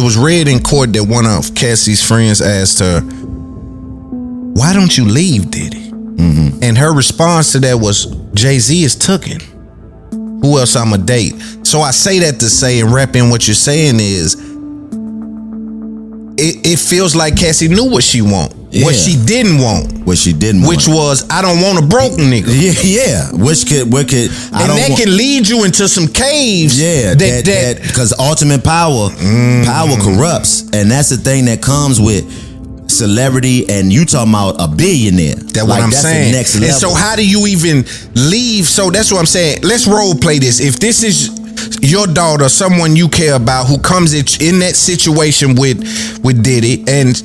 was read in court that one of Cassie's friends asked her, "Why don't you leave Diddy?" Mm-hmm. And her response to that was, "Jay-Z is tooken. Who else I'ma date?" So I say that to say, and repping what you're saying is, it feels like Cassie knew what she want. Yeah. What she didn't want. Which was, I don't want a broke nigga. Yeah. That can lead you into some caves. Yeah. That because ultimate power corrupts. And that's the thing that comes with celebrity, and you talking about a billionaire. That's what I'm saying. Next level. And so how do you even leave? So that's what I'm saying. Let's role play this. If this is your daughter, someone you care about, who comes in that situation with Diddy, and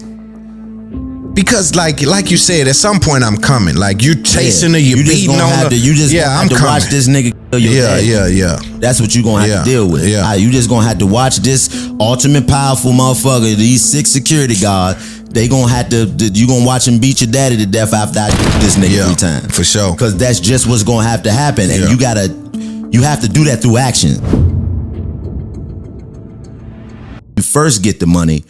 because like you said, at some point I'm coming. Like you chasing her, you beating on her. You just gonna have to watch this nigga kill your dad. Yeah. That's what you gonna have to deal with. Yeah. You just gonna have to watch this ultimate powerful motherfucker, these 6 security guards. They gonna have to, you gonna watch him beat your daddy to death after I get this nigga every time. For sure. Because that's just what's gonna have to happen. And you have to do that through action. You first get the money,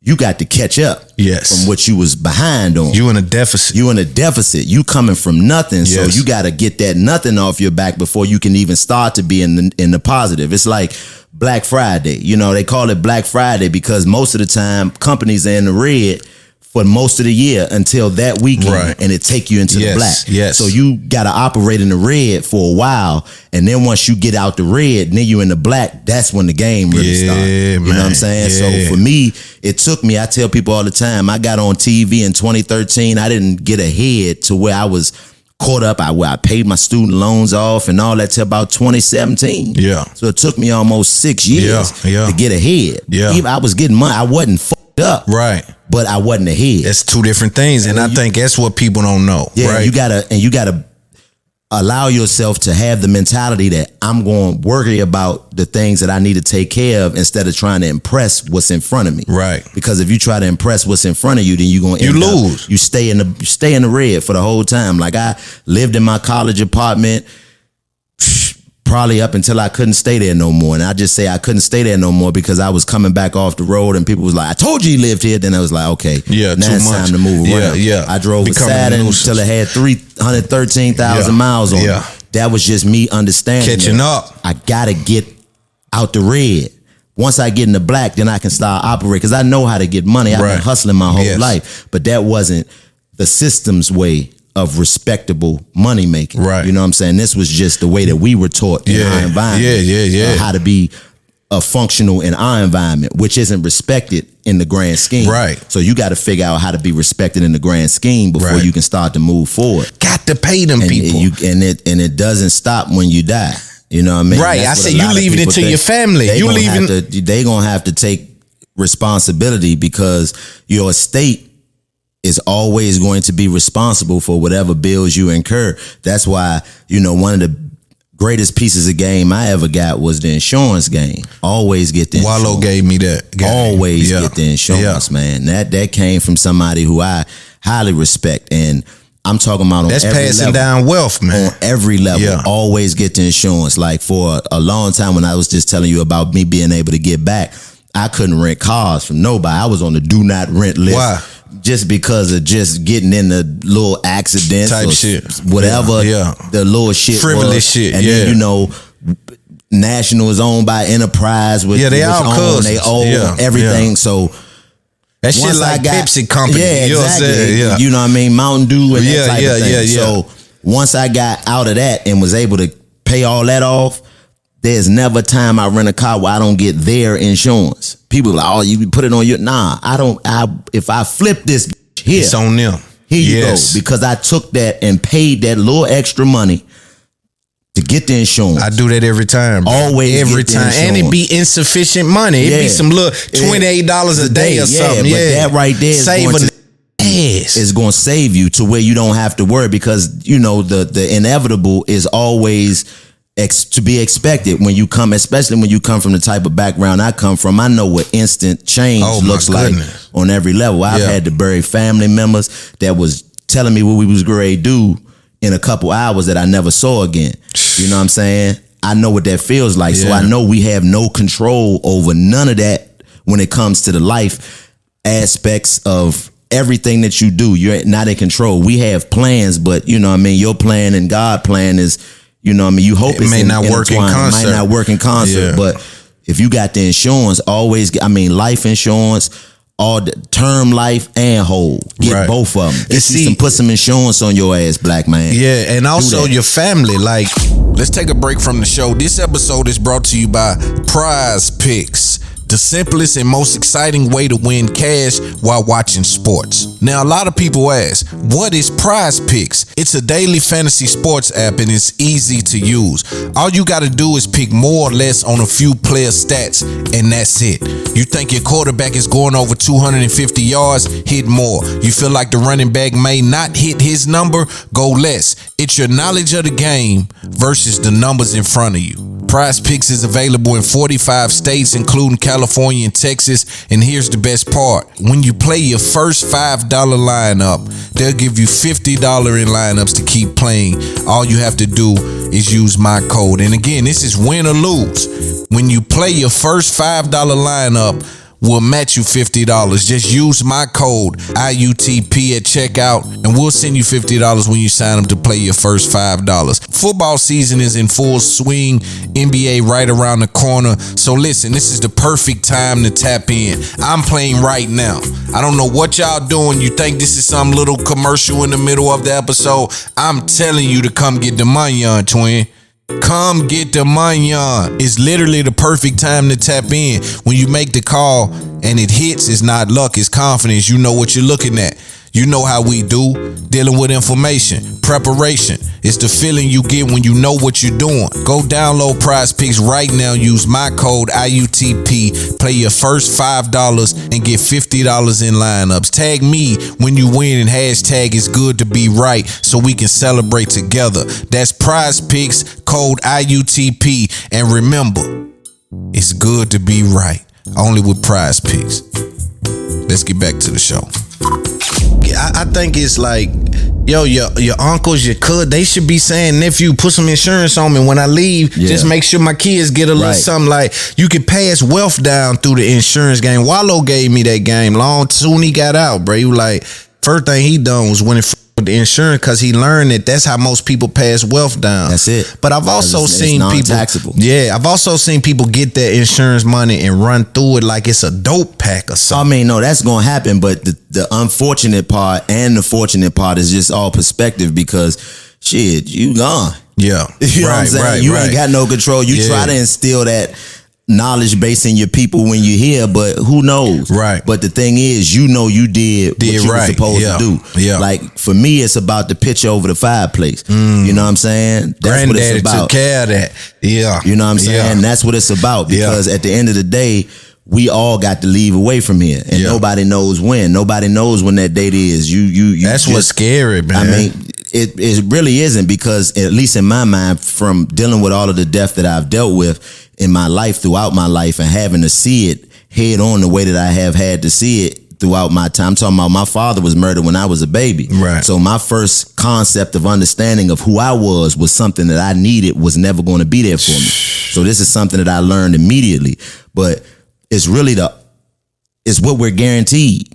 you got to catch up from what you was behind on. You in a deficit. You coming from nothing. So you got to get that nothing off your back before you can even start to be in the positive. It's like Black Friday. You know, they call it Black Friday because most of the time companies are in the red for most of the year until that weekend, and it take you into the black. Yes. So you got to operate in the red for a while, and then once you get out the red, then you in the black. That's when the game really starts. You know what I'm saying? So for me, it took me. I tell people all the time, I got on TV in 2013. I didn't get ahead to where I was caught up. Where I paid my student loans off and all that till about 2017. Yeah. So it took me almost 6 years to get ahead. Yeah. Even I was getting money. I wasn't fucked up. Right. But I wasn't ahead. That's two different things, and I think that's what people don't know. Yeah, right? you gotta allow yourself to have the mentality that I'm going to worry about the things that I need to take care of instead of trying to impress what's in front of me. Right. Because if you try to impress what's in front of you, then you're going to lose. You stay in the red for the whole time. Like I lived in my college apartment probably up until I couldn't stay there no more. And I just say I couldn't stay there no more because I was coming back off the road and people was like, I told you lived here. Then I was like, okay, now it's time to move around. I drove a Saturn until it had 313,000 miles on it. That was just me understanding. Catching up. I got to get out the red. Once I get in the black, then I can start operating because I know how to get money. I've been hustling my whole life. But that wasn't the system's way of respectable money making. Right. You know what I'm saying? This was just the way that we were taught in our environment. How to be functional in our environment, which isn't respected in the grand scheme. Right. So you got to figure out how to be respected in the grand scheme before you can start to move forward. Got to pay them people. It doesn't stop when you die. You know what I mean? Right. I said you leaving it to your family. They gonna have to take responsibility because your estate is always going to be responsible for whatever bills you incur. That's why, one of the greatest pieces of game I ever got was the insurance game. Always get the insurance. Wallo gave me that. Always get the insurance, man. That came from somebody who I highly respect. And I'm talking about on that's every passing level, down wealth, man. On every level, always get the insurance. Like for a long time when I was just telling you about me being able to get back, I couldn't rent cars from nobody. I was on the do not rent list. Why? Just because of just getting in the little accidents type or shit, whatever the little shit, frivolous shit, and then National is owned by Enterprise, with they all cousins, they own everything. So that shit like Pepsi company, exactly. You know what I mean, Mountain Dew and that type of thing. So once I got out of that and was able to pay all that off, there's never a time I rent a car where I don't get their insurance. People are like, oh, you put it on your... Nah, I don't... if I flip this here... It's on them. Here you go. Because I took that and paid that little extra money to get the insurance. I do that every time. Always every time. And it be insufficient money. It be some little $28 a day or something. But that right there is going to save you to where you don't have to worry because, the inevitable is always... to be expected when you come, especially when you come from the type of background I come from. I know what instant change looks like on every level. I've had to bury family members that was telling me what we was going to do in a couple hours that I never saw again. You know what I'm saying? I know what that feels like. So I know we have no control over none of that when it comes to the life aspects of everything that you do. You're not in control. We have plans, but you know what I mean, your plan and God plan is, you know what I mean, you hope it may not work in concert. It might not work in concert, but if you got the insurance, life insurance, all the term life and whole. Get both of them. Put some insurance on your ass, black man. Yeah, and also your family. Like, let's take a break from the show. This episode is brought to you by Prize Picks, the simplest and most exciting way to win cash while watching sports. Now, a lot of people ask, what is Prize Picks? It's a daily fantasy sports app and it's easy to use. All you got to do is pick more or less on a few player stats and that's it. You think your quarterback is going over 250 yards? Hit more. You feel like the running back may not hit his number? Go less. It's your knowledge of the game versus the numbers in front of you. Prize Picks is available in 45 states, including California and Texas. And here's the best part. When you play your first $5 lineup, they'll give you $50 in lineups to keep playing. All you have to do is use my code. And again, this is win or lose. When you play your first $5 lineup, we'll match you $50. Just use my code IUTP at checkout and we'll send you $50 when you sign up to play your first $5. Football season is in full swing, NBA right around the corner. So listen, this is the perfect time to tap in. I'm playing right now. I don't know what y'all doing. You think this is some little commercial in the middle of the episode? I'm telling you to come get the money on, twin. Come get the money on. It's literally the perfect time to tap in. When you make the call and it hits, it's not luck, it's confidence. You know what you're looking at. You know how we do, dealing with information, preparation. It's the feeling you get when you know what you're doing. Go download Prize Picks right now. Use my code IUTP. Play your first $5 and get $50 in lineups. Tag me when you win and hashtag it's good to be right so we can celebrate together. That's Prize Picks, code IUTP. And remember, it's good to be right. Only with Prize Picks. Let's get back to the show. I think it's like, yo, your uncles, your cousins, they should be saying, nephew, put some insurance on me when I leave. Just make sure my kids get a little something. Like, you could pass wealth down through the insurance game. Wallo gave me that game long soon he got out, bro. He was like, first thing he done was went in with the insurance because he learned that that's how most people pass wealth down. That's it. But I've also seen people, I've also seen people get their insurance money and run through it like it's a dope pack or something. I mean, no, that's gonna happen. But the unfortunate part and the fortunate part is just all perspective because shit, you gone. Yeah, you know what I'm saying? You ain't got no control. You try to instill that knowledge base in your people when you're here, but who knows? Right. But the thing is, you know you did what you were supposed to do. Yeah. Like for me, it's about the picture over the fireplace. You know what I'm saying? That's what it's about. Took care of that. Yeah. You know what I'm saying? That's what it's about. Because at the end of the day, we all got to leave away from here, and nobody knows when. Nobody knows when that date is. You That's what's scary, man. I mean, it really isn't, because at least in my mind, from dealing with all of the death that I've dealt with in my life, throughout my life, and having to see it head on the way that I have had to see it throughout my time. I'm talking about my father was murdered when I was a baby. Right. So my first concept of understanding of who I was something that I needed, was never going to be there for me. So this is something that I learned immediately. But it's really it's what we're guaranteed.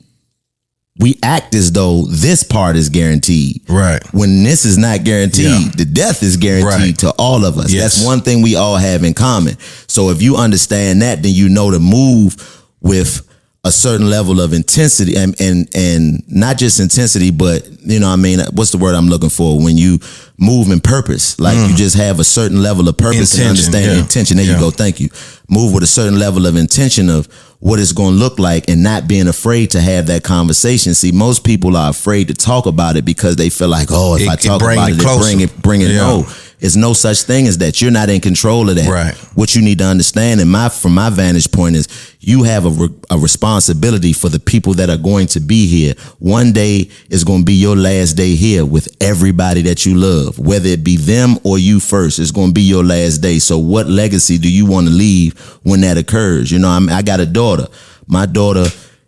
We act as though this part is guaranteed. Right. When this is not guaranteed, the death is guaranteed to all of us. Yes. That's one thing we all have in common. So if you understand that, then you know to move with a certain level of intensity, and not just intensity, but you know what I mean, what's the word I'm looking for? When you move in purpose, like you just have a certain level of purpose and understanding intention. There you go. Thank you. Move with a certain level of intention of what it's going to look like, and not being afraid to have that conversation. See, most people are afraid to talk about it because they feel like, oh, if I talk about it, bring it. No, it's no such thing as that. You're not in control of that. Right. What you need to understand, and from my vantage point, is you have a responsibility for the people that are going to be here. One day is going to be your last day here with everybody that you love, whether it be them or you first. It's going to be your last day. So what legacy do you want to leave when that occurs? You know, I got a daughter. My daughter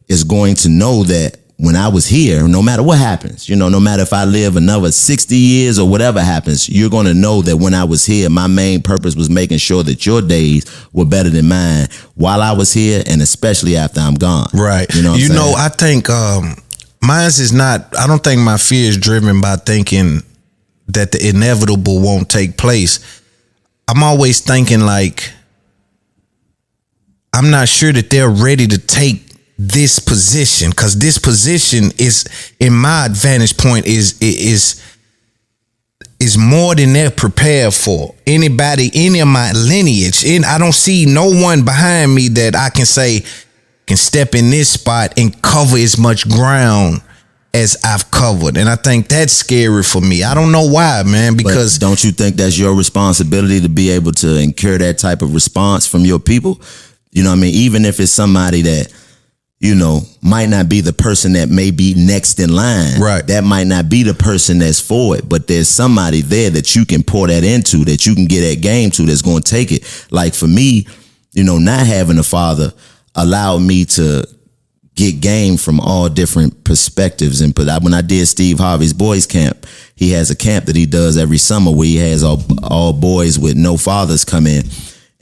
is going to know that when I was here, no matter what happens, no matter if I live another 60 years or whatever happens, you're going to know that when I was here, my main purpose was making sure that your days were better than mine while I was here, and especially after I'm gone. Right. I think mine's is not, I don't think my fear is driven by thinking that the inevitable won't take place. I'm always thinking like, I'm not sure that they're ready to take this position, because this position is, in my advantage point, is more than they're prepared for. Any of my lineage, and I don't see no one behind me that I can say can step in this spot and cover as much ground as I've covered. And I think that's scary for me. I don't know why, man, because but don't you think that's your responsibility to be able to incur that type of response from your people? You know what I mean? Even if it's somebody that, might not be the person that may be next in line. Right. That might not be the person that's for it, but there's somebody there that you can pour that into, that you can get that game to, that's going to take it. Like for me, not having a father allowed me to get game from all different perspectives. And when I did Steve Harvey's boys camp, he has a camp that he does every summer where he has all boys with no fathers come in.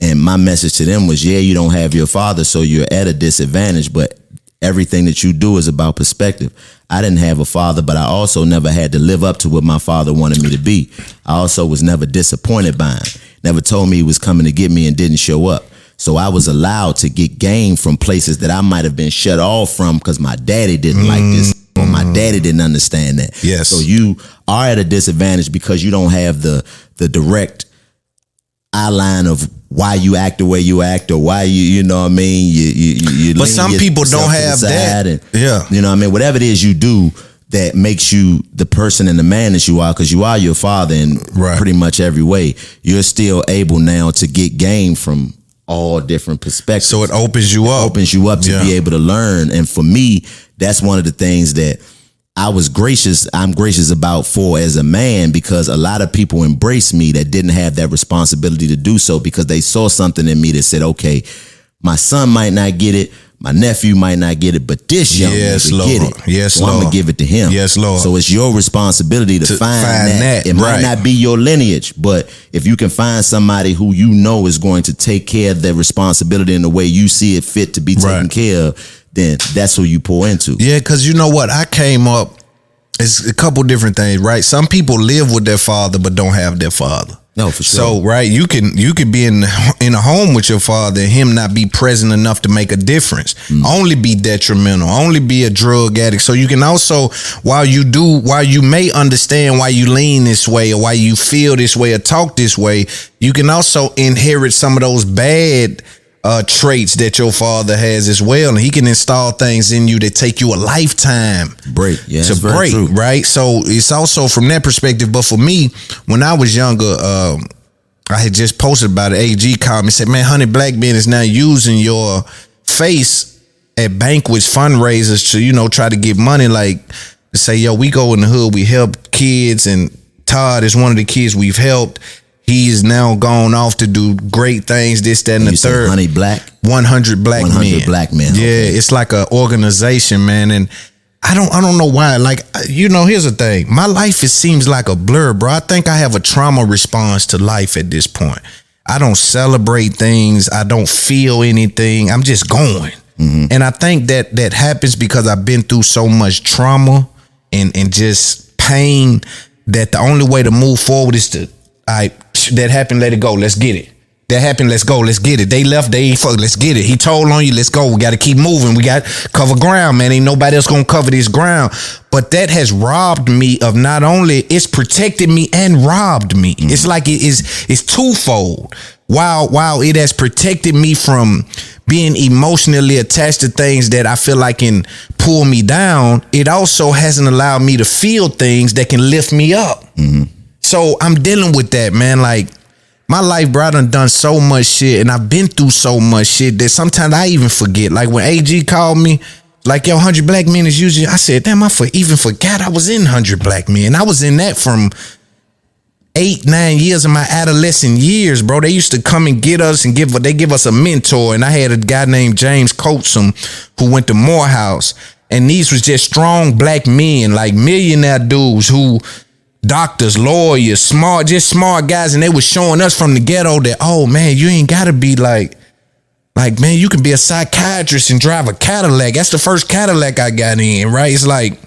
And my message to them was, you don't have your father, so you're at a disadvantage, but everything that you do is about perspective. I didn't have a father, but I also never had to live up to what my father wanted me to be. I also was never disappointed by him. Never told me he was coming to get me and didn't show up. So I was allowed to get game from places that I might have been shut off from because my daddy didn't like this, or my daddy didn't understand that. Yes. So you are at a disadvantage because you don't have the direct outline of why you act the way you act, or why you know what I mean, you but some people don't have that. And, you know what I mean, whatever it is you do that makes you the person and the man that you are, because you are your father in pretty much every way, you're still able now to get game from all different perspectives. So it opens you up. To be able to learn. And for me, that's one of the things that I'm gracious about for as a man, because a lot of people embrace me that didn't have that responsibility to do so, because they saw something in me that said, okay, my son might not get it, my nephew might not get it, but this young man get it. Yes, so Lord. I'm going to give it to him. Yes, Lord. So it's your responsibility to find that. It might not be your lineage, but if you can find somebody who is going to take care of their responsibility in the way you see it fit to be taken care of, then that's who you pour into. Yeah, because you know what? I came up, it's a couple different things, right? Some people live with their father but don't have their father. No, for sure. So, you could be in a home with your father and him not be present enough to make a difference. Only be detrimental, only be a drug addict. So you can also, while you may understand why you lean this way, or why you feel this way, or talk this way, you can also inherit some of those bad traits that your father has as well, and he can install things in you that take you a lifetime to break. True. Right? So it's also from that perspective. But for me, when I was younger, I had just posted about it. AG called me and said, man, Honey Black Man is now using your face at banquets, fundraisers to try to get money, like to say, yo, we go in the hood, we help kids, and Todd is one of the kids we've helped. He is now gone off to do great things, this, that, and the third. Honey Black? 100 Black Men. 100 Black Men. Yeah, okay. It's like an organization, man. And I don't know why. Like, here's the thing. My life, it seems like a blur, bro. I think I have a trauma response to life at this point. I don't celebrate things. I don't feel anything. I'm just going. And I think that happens because I've been through so much trauma and just pain that the only way to move forward is to, that happened, let it go, let's get it. That happened, let's go, let's get it. They left, let's get it. He told on you, let's go. We got to keep moving. We got to cover ground, man. Ain't nobody else going to cover this ground. But that has robbed me of, not only, it's protected me and robbed me. It's like it's twofold. While it has protected me from being emotionally attached to things that I feel like can pull me down, it also hasn't allowed me to feel things that can lift me up. So I'm dealing with that, man. Like, my life, bro, I done so much shit, and I've been through so much shit that sometimes I even forget. Like, when AG called me, like, yo, 100 Black Men is usually, I said, damn, I even forgot I was in 100 Black Men. I was in that from 8-9 years of my adolescent years, bro. They used to come and get us and give us a mentor. And I had a guy named James Coatsum who went to Morehouse. And these was just strong black men, like millionaire dudes who doctors, lawyers, smart guys. And they was showing us from the ghetto that, oh man, you ain't gotta be like, man, you can be a psychiatrist and drive a Cadillac. That's the first Cadillac I got in, right? It's like,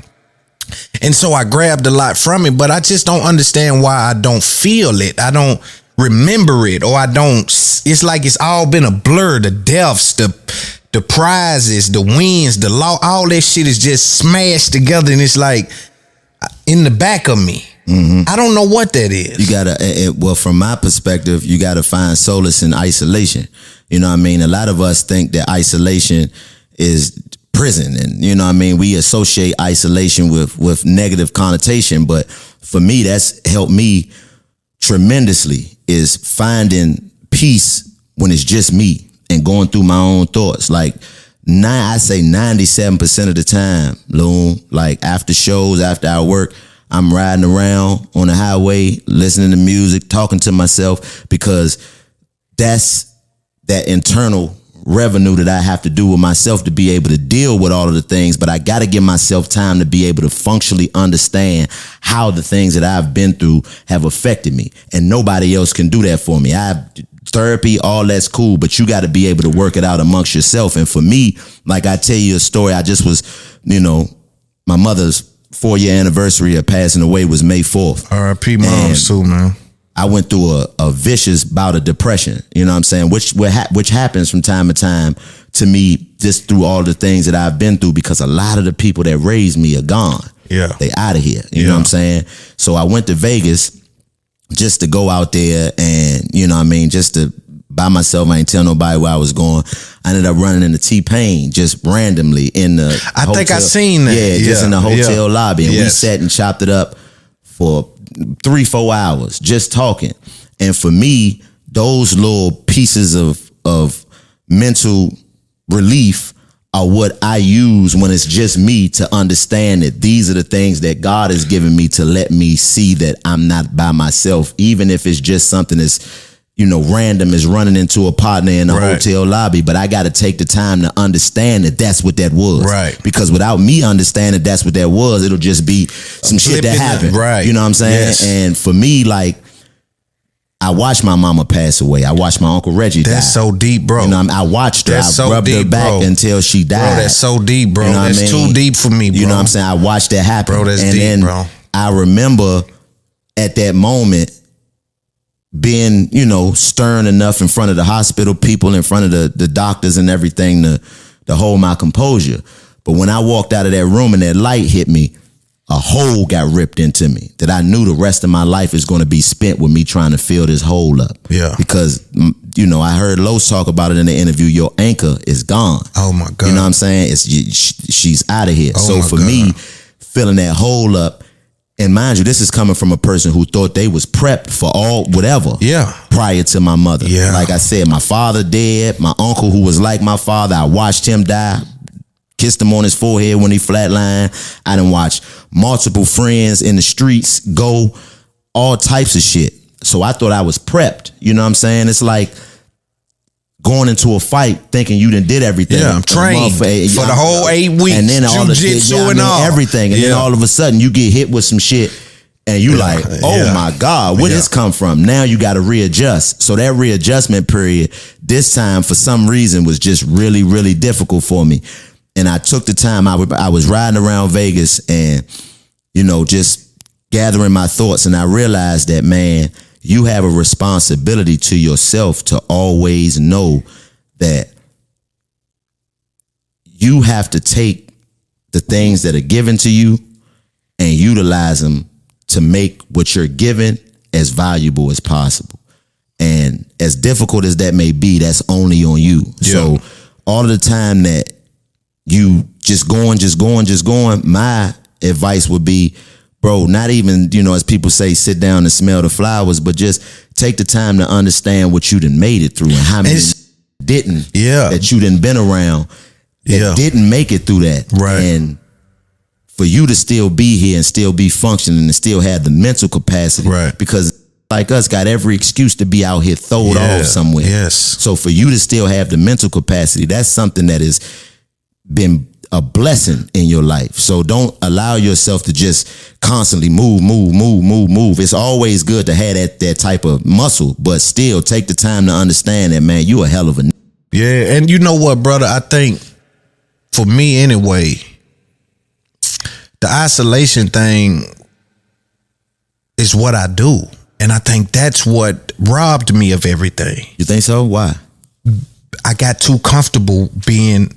and so I grabbed a lot from it, but I just don't understand why I don't feel it. I don't remember it, or I don't, it's like it's all been a blur. The deaths, the prizes, the wins, the law, all that shit is just smashed together, and it's like in the back of me. Mm-hmm. I don't know what that is. You gotta, well, from my perspective, you gotta find solace in isolation. You know what I mean? A lot of us think that isolation is prison, and you know what I mean? We associate isolation with negative connotation, but for me, that's helped me tremendously, is finding peace when it's just me and going through my own thoughts. Like, I say 97% of the time, Loon, like after shows, after I work, I'm riding around on the highway, listening to music, talking to myself, because that's that internal revenue that I have to do with myself to be able to deal with all of the things. But I got to give myself time to be able to functionally understand how the things that I've been through have affected me. And nobody else can do that for me. Therapy, all that's cool, but you got to be able to work it out amongst yourself. And for me, like I tell you a story, I just was, my mother's 4-year anniversary of passing away was May 4th. R.I.P. moms too, man. I went through a vicious bout of depression, you know what I'm saying? Which happens from time to time to me, just through all the things that I've been through, because a lot of the people that raised me are gone. Yeah. They out of here. You know what I'm saying? So I went to Vegas just to go out there and, you know what I mean, just to by myself. I ain't tell nobody where I was going. I ended up running into T-Pain just randomly in the hotel. think I seen that. Yeah, just in the hotel lobby. And we sat and chopped it up for 3-4 hours just talking. And for me, those little pieces of mental relief are what I use when it's just me, to understand that these are the things that God has given me to let me see that I'm not by myself, even if it's just something that's, random as running into a partner in a hotel lobby. But I got to take the time to understand that that's what that was. Right. Because without me understanding that's what that was, it'll just be some shit that happened. Right. You know what I'm saying? Yes. And for me, like, I watched my mama pass away. I watched my Uncle Reggie die. That's so deep, bro. I watched her. That's I rubbed her back until she died. Bro, that's so deep, bro. That's too deep for me, bro. You know what I'm saying? I watched that happen. Bro, that's deep, bro. I remember at that moment being, stern enough in front of the hospital people, in front of the doctors and everything to hold my composure. But when I walked out of that room and that light hit me, a hole got ripped into me that I knew the rest of my life is going to be spent with me trying to fill this hole up. Yeah. Because, I heard Los talk about it in the interview. Your anchor is gone. Oh my God. You know what I'm saying? She's out of here. So for me, filling that hole up, and mind you, this is coming from a person who thought they was prepped for whatever. Yeah. Prior to my mother. Yeah. Like I said, my father dead. My uncle, who was like my father, I watched him die. Kissed him on his forehead when he flatlined. I done watched multiple friends in the streets go, all types of shit. So I thought I was prepped. You know what I'm saying? It's like going into a fight thinking you done did everything. Yeah, I'm trained for the whole 8 weeks. And then all the jiu-jitsu shit, everything. And then all of a sudden you get hit with some shit and you like, oh my God, where this come from? Now you got to readjust. So that readjustment period this time for some reason was just really, really difficult for me. And I took the time. I was riding around Vegas and, just gathering my thoughts. And I realized that, man, you have a responsibility to yourself to always know that you have to take the things that are given to you and utilize them to make what you're given as valuable as possible. And as difficult as that may be, that's only on you. Yeah. So all of the time that you just going, my advice would be, bro, not even, as people say, sit down and smell the flowers, but just take the time to understand what you done made it through and how many didn't, that you done been around that didn't make it through that. Right. And for you to still be here and still be functioning and still have the mental capacity. Right. Because like us got every excuse to be out here throwed off somewhere. Yes. So for you to still have the mental capacity, that's something that has been a blessing in your life. So don't allow yourself to just constantly move. It's always good to have that type of muscle, but still take the time to understand that, man, you a hell of a Yeah, and you know what, brother? I think for me anyway, the isolation thing is what I do. And I think that's what robbed me of everything. You think so? Why? I got too comfortable being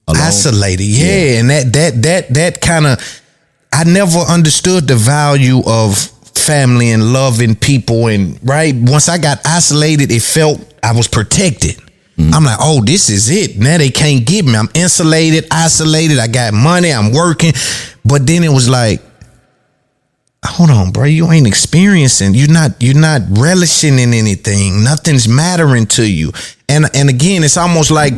alone, isolated. Yeah, and that kind of, I never understood the value of family and loving people. And right, once I got isolated, it felt I was protected. I'm like, oh, this is it. Now they can't get me. I'm insulated, isolated. I got money. I'm working. But then it was like, hold on, bro. You ain't experiencing. You're not relishing in anything. Nothing's mattering to you. And again, it's almost like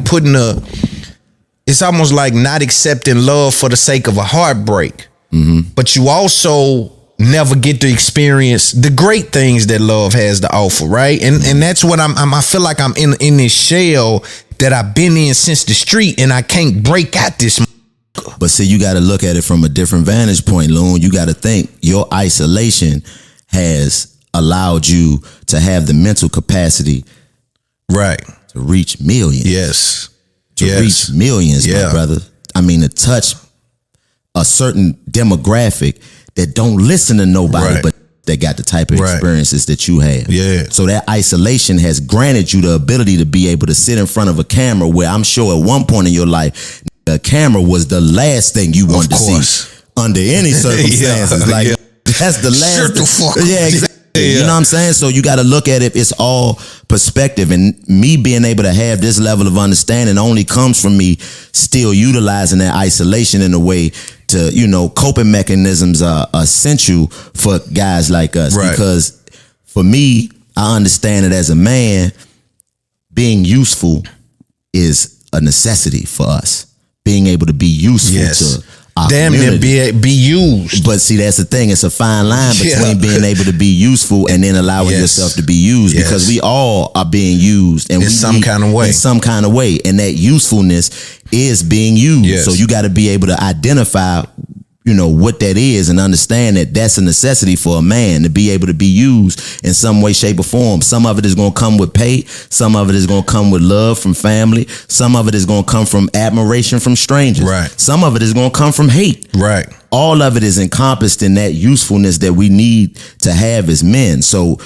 it's almost like not accepting love for the sake of a heartbreak. But you also never get to experience the great things that love has to offer, right? And that's what I feel like I'm in this shell that I've been in since the street, and I can't break out this. But see, you got to look at it from a different vantage point, Loon. You got to think your isolation has allowed you to have the mental capacity, right, to reach millions. Yes, to reach millions, my brother. I mean, to touch a certain demographic that don't listen to nobody, but they got the type of experiences that you have. Yeah. So that isolation has granted you the ability to be able to sit in front of a camera, where I'm sure at one point in your life, the camera was the last thing you wanted to see under any circumstances. That's the last. Shut the fuck up. Yeah, exactly. You know what I'm saying? So you got to look at it. It's all perspective, and me being able to have this level of understanding only comes from me still utilizing that isolation in a way to, you know, coping mechanisms are essential for guys like us. Because for me, I understand that as a man, being useful is a necessity for us. Being able to be useful to our community. Be used. But see, that's the thing. It's a fine line between being able to be useful and then allowing yourself to be used, because we all are being used, and in some kind of way. In some kind of way. And that usefulness is being used. So you got to be able to identify, you know, what that is, and understand that that's a necessity for a man to be able to be used in some way, shape, or form. Some of it is going to come with pay. Some of it is going to come with love from family. Some of it is going to come from admiration from strangers. Some of it is going to come from hate. All of it is encompassed in that usefulness that we need to have as men. So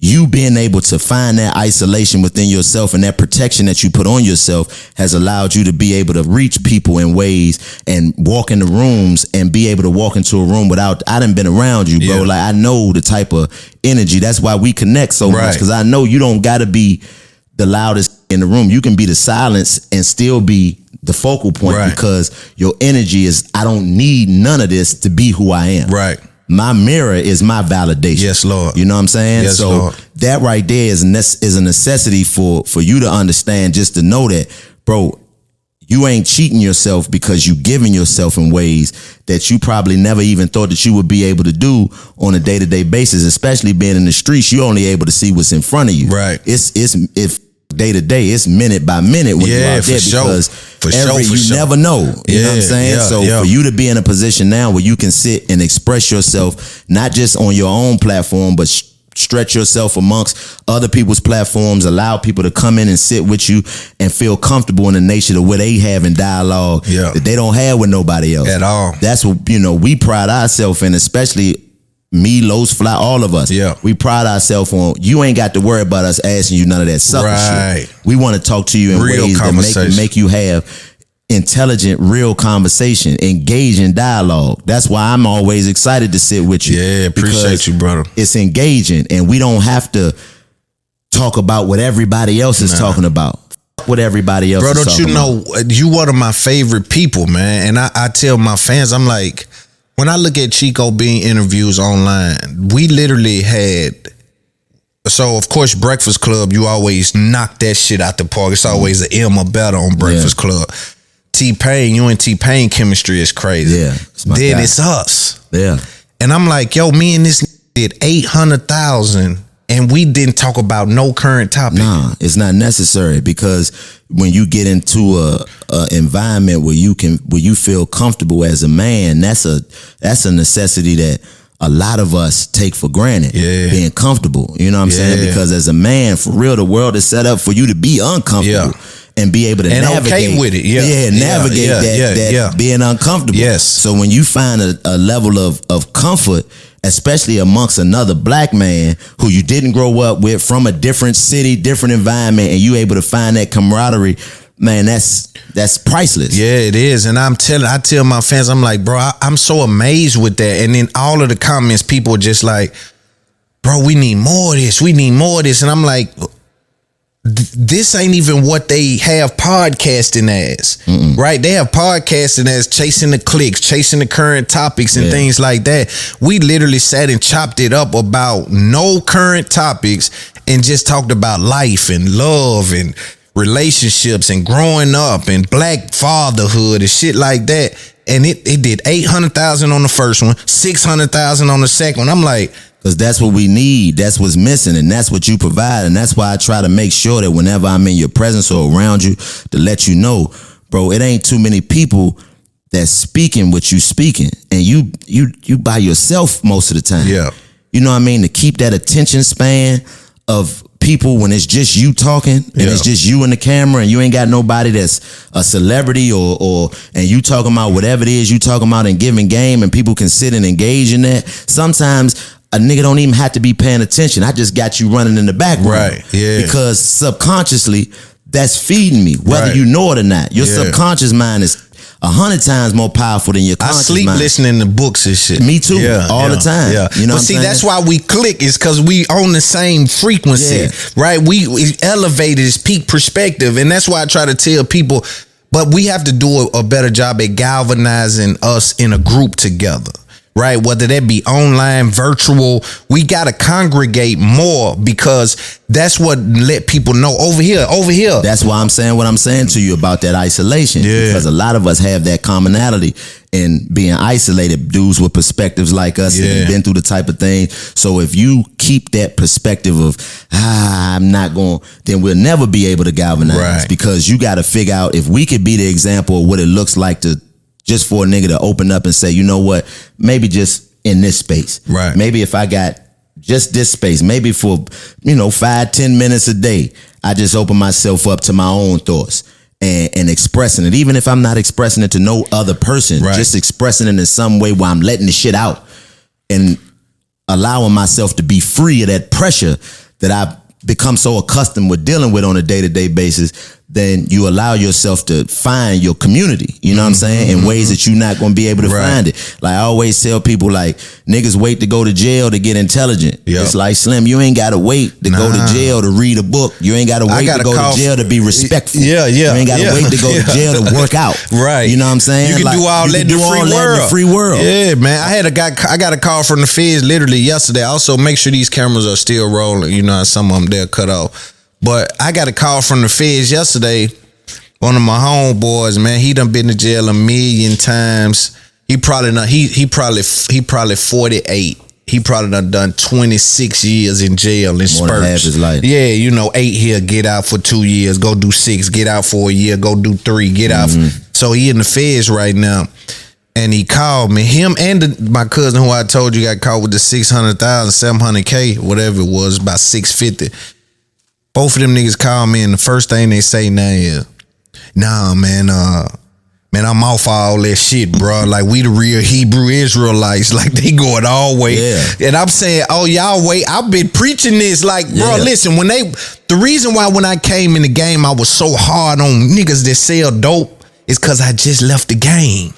you being able to find that isolation within yourself and that protection that you put on yourself has allowed you to be able to reach people in ways and walk into rooms and be able to walk into a room without, I done been around you, bro. Like, I know the type of energy. That's why we connect so much, because I know you don't got to be the loudest in the room. You can be the silence and still be the focal point, because your energy is, I don't need none of this to be who I am. My mirror is my validation. Yes, Lord. You know what I'm saying? Yes, so Lord. That right there is a necessity for you to understand, just to know that, bro, you ain't cheating yourself, because you giving yourself in ways that you probably never even thought that you would be able to do on a day-to-day basis, especially being in the streets. You're only able to see what's in front of you. It's day to day, it's minute by minute when you're out there, because you never know. You know what I'm saying? For you to be in a position now where you can sit and express yourself, not just on your own platform, but stretch yourself amongst other people's platforms, allow people to come in and sit with you and feel comfortable in the nature of where they have in dialogue that they don't have with nobody else at all. That's what, you know, we pride ourselves in, especially me, Los Fly, all of us. We pride ourselves on, you ain't got to worry about us asking you none of that sucker shit. We want to talk to you in real ways that make you have intelligent, real conversation, engage in dialogue. That's why I'm always excited to sit with you. Appreciate you, brother. It's engaging, and we don't have to talk about what everybody else is talking about. What everybody else is talking about. Bro, don't you know, you one of my favorite people, man. And I tell my fans, I'm like, when I look at Chico being interviews online, we literally had, so of course Breakfast Club, you always knock that shit out the park. It's always an M or better on Breakfast Club. T-Pain, you and T-Pain chemistry is crazy. Then it's us. And I'm like, yo, me and this did 800,000 and we didn't talk about no current topic. Nah, it's not necessary, because when you get into a environment where you feel comfortable as a man, that's a necessity that a lot of us take for granted. Yeah. Being comfortable. You know what I'm saying? Because as a man, for real, the world is set up for you to be uncomfortable. And be able to navigate okay with it. Navigate that being uncomfortable. Yes. So when you find a level of comfort, especially amongst another black man who you didn't grow up with, from a different city, different environment, and you able to find that camaraderie, man, that's priceless. Yeah, it is. And I tell my fans, I'm like, bro, I'm so amazed with that. And then all of the comments, people are just like, bro, we need more of this. We need more of this. And I'm like, this ain't even what they have podcasting as. Right? They have podcasting as chasing the clicks, chasing the current topics and things like that. We literally sat and chopped it up about no current topics and just talked about life and love and relationships and growing up and black fatherhood and shit like that. And it did 800,000 on the first one, 600,000 on the second one. I'm like, because that's what we need. That's what's missing, and that's what you provide. And that's why I try to make sure that whenever I'm in your presence or around you, to let you know, bro, it ain't too many people that's speaking what you speaking, and you by yourself most of the time. Yeah, you know what I mean? To keep that attention span of people when it's just you talking and it's just you and the camera, and you ain't got nobody that's a celebrity or and you talking about whatever it is you talking about and giving game, and people can sit and engage in that. Sometimes a nigga don't even have to be paying attention. I just got you running in the background. Right, yeah. Because subconsciously, that's feeding me, whether you know it or not. Your subconscious mind is 100 times more powerful than your conscious mind. I sleep listening to books and shit. Me too, all the time. Yeah. You know but see, that's why we click, is because we on the same frequency, right? We elevated this peak perspective, and that's why I try to tell people, but we have to do a better job at galvanizing us in a group together. Right, whether that be online, virtual, we gotta congregate more, because that's what let people know over here. That's why I'm saying what I'm saying to you about that isolation. Because a lot of us have that commonality in being isolated, dudes with perspectives like us that have been through the type of thing. So if you keep that perspective of I'm not going, then we'll never be able to galvanize, because you got to figure out if we could be the example of what it looks like to just for a nigga to open up and say, you know what, maybe just in this space. Right. Maybe if I got just this space, maybe for, 5-10 minutes a day, I just open myself up to my own thoughts and expressing it. Even if I'm not expressing it to no other person, just expressing it in some way where I'm letting the shit out and allowing myself to be free of that pressure that I've become so accustomed with dealing with on a day-to-day basis. Then you allow yourself to find your community, you know what I'm saying, in ways that you're not going to be able to find it. Like I always tell people, like, niggas wait to go to jail to get intelligent. It's like, Slim, you ain't got to wait to go to jail to read a book. You ain't got to wait to go to jail to be respectful. You ain't got to wait to go to jail to work out. You know what I'm saying? You can do all that in the free world. Yeah, man. I got a call from the feds literally yesterday. Also, make sure these cameras are still rolling. You know, some of them they're cut off. But I got a call from the feds yesterday. One of my homeboys, man, he done been to jail 1,000,000 times. He probably 48. He probably done 26 years in jail in spurts. More than half his life. Yeah, 8 here, get out for 2 years, go do 6, get out for a year, go do 3, get out. So he in the feds right now. And he called me. Him and my cousin, who I told you got caught with the 600,000, 700K, whatever it was, about 650. Both of them niggas call me, and the first thing they say now is, nah, man, I'm off all that shit, bro. Like, we the real Hebrew Israelites. Like, they going all way. And I'm saying, oh, y'all wait. I've been preaching this. Like, bro, listen, the reason why when I came in the game, I was so hard on niggas that sell dope is because I just left the game.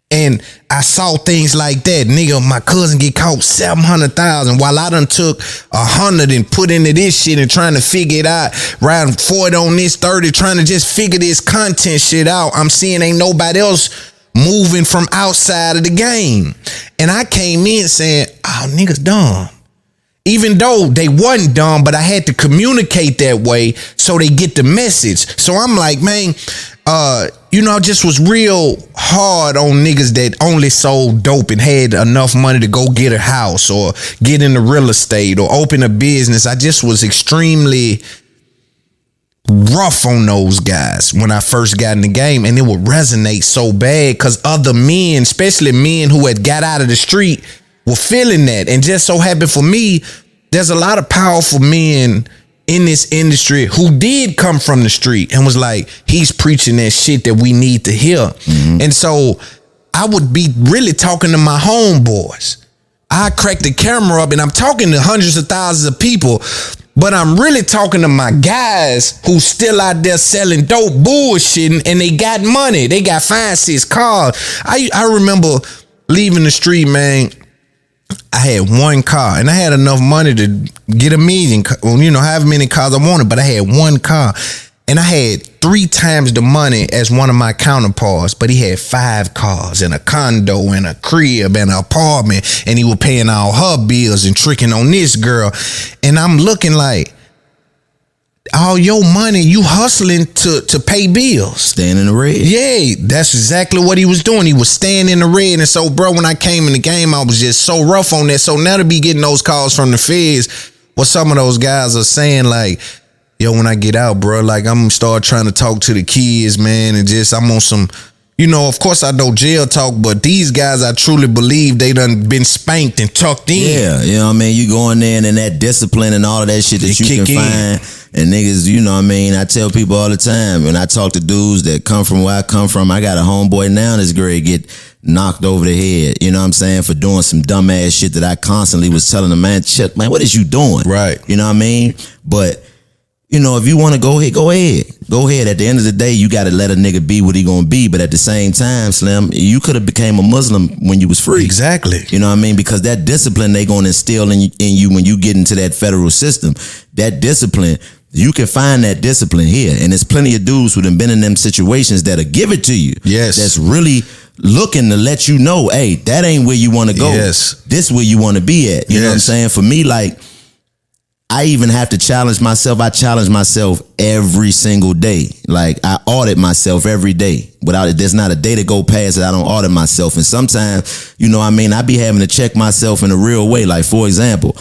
And I saw things like that. Nigga, my cousin get caught 700,000 while I done took 100 and put into this shit and trying to figure it out. Round 40 on this 30, trying to just figure this content shit out. I'm seeing ain't nobody else moving from outside of the game. And I came in saying, oh, niggas dumb. Even though they wasn't dumb, but I had to communicate that way so they get the message. So I'm like, man, I just was real hard on niggas that only sold dope and had enough money to go get a house or get into real estate or open a business. I just was extremely rough on those guys when I first got in the game, and it would resonate so bad because other men, especially men who had got out of the street, were feeling that. And just so happened for me, there's a lot of powerful men in this industry who did come from the street and was like, he's preaching that shit that we need to hear. And so I would be really talking to my homeboys. I crack the camera up and I'm talking to hundreds of thousands of people, but I'm really talking to my guys who still out there selling dope, bullshitting, and they got money. They got 5-6 cars. I remember leaving the street, man. I had one car and I had enough money to get a million, however many cars I wanted, but I had one car and I had 3 times the money as one of my counterparts, but he had 5 cars and a condo and a crib and an apartment, and he was paying all her bills and tricking on this girl. And I'm looking like, all your money you hustling to pay bills. Staying in the red. Yeah, that's exactly what he was doing. He was staying in the red. And so, bro, when I came in the game, I was just so rough on that. So now to be getting those calls from the feds, what some of those guys are saying, like, yo, when I get out, bro, like, I'm gonna start trying to talk to the kids, man, and just, I'm on some, of course I know jail talk, but these guys, I truly believe they done been spanked and tucked in. Yeah, you know what I mean? You go in there and that discipline and all of that shit that you can find. And niggas, you know what I mean? I tell people all the time, when I talk to dudes that come from where I come from, I got a homeboy now in this grade get knocked over the head, you know what I'm saying, for doing some dumbass shit that I constantly was telling the man, shit, man, what is you doing? Right. You know what I mean? But, if you want to go ahead, go ahead. Go ahead. At the end of the day, you got to let a nigga be what he gonna be. But at the same time, Slim, you could have became a Muslim when you was free. Exactly. You know what I mean? Because that discipline they gonna instill in you when you get into that federal system. That discipline, you can find that discipline here. And there's plenty of dudes who done been in them situations that'll give it to you. Yes. That's really looking to let you know, hey, that ain't where you want to go. Yes. This where you want to be at. You know what I'm saying? For me, like, I even have to challenge myself. I challenge myself every single day. Like, I audit myself every day. Without it, there's not a day to go past that I don't audit myself. And sometimes, I be having to check myself in a real way. Like, for example,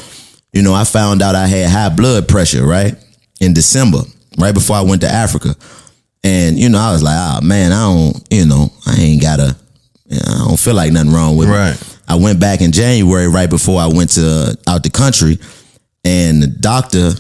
I found out I had high blood pressure, right? In December, right before I went to Africa. And, I was like, oh man, I don't feel like nothing wrong with me. I went back in January, right before I went out the country. And the doctor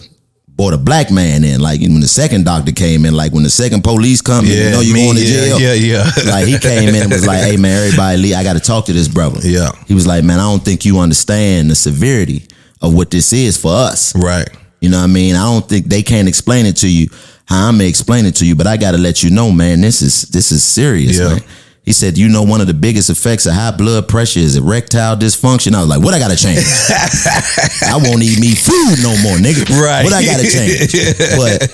brought a black man in. Like, when the second doctor came in, like when the second police come, you going to jail. Yeah. Like, he came in and was like, hey man, everybody leave. I got to talk to this brother. Yeah. He was like, man, I don't think you understand the severity of what this is for us. Right. You know what I mean? I don't think they can't explain it to you how I'm gonna explain it to you, but I got to let you know, man, this is serious, man. He said, one of the biggest effects of high blood pressure is erectile dysfunction. I was like, what I got to change? I won't eat me food no more, nigga. Right. What I got to change? But,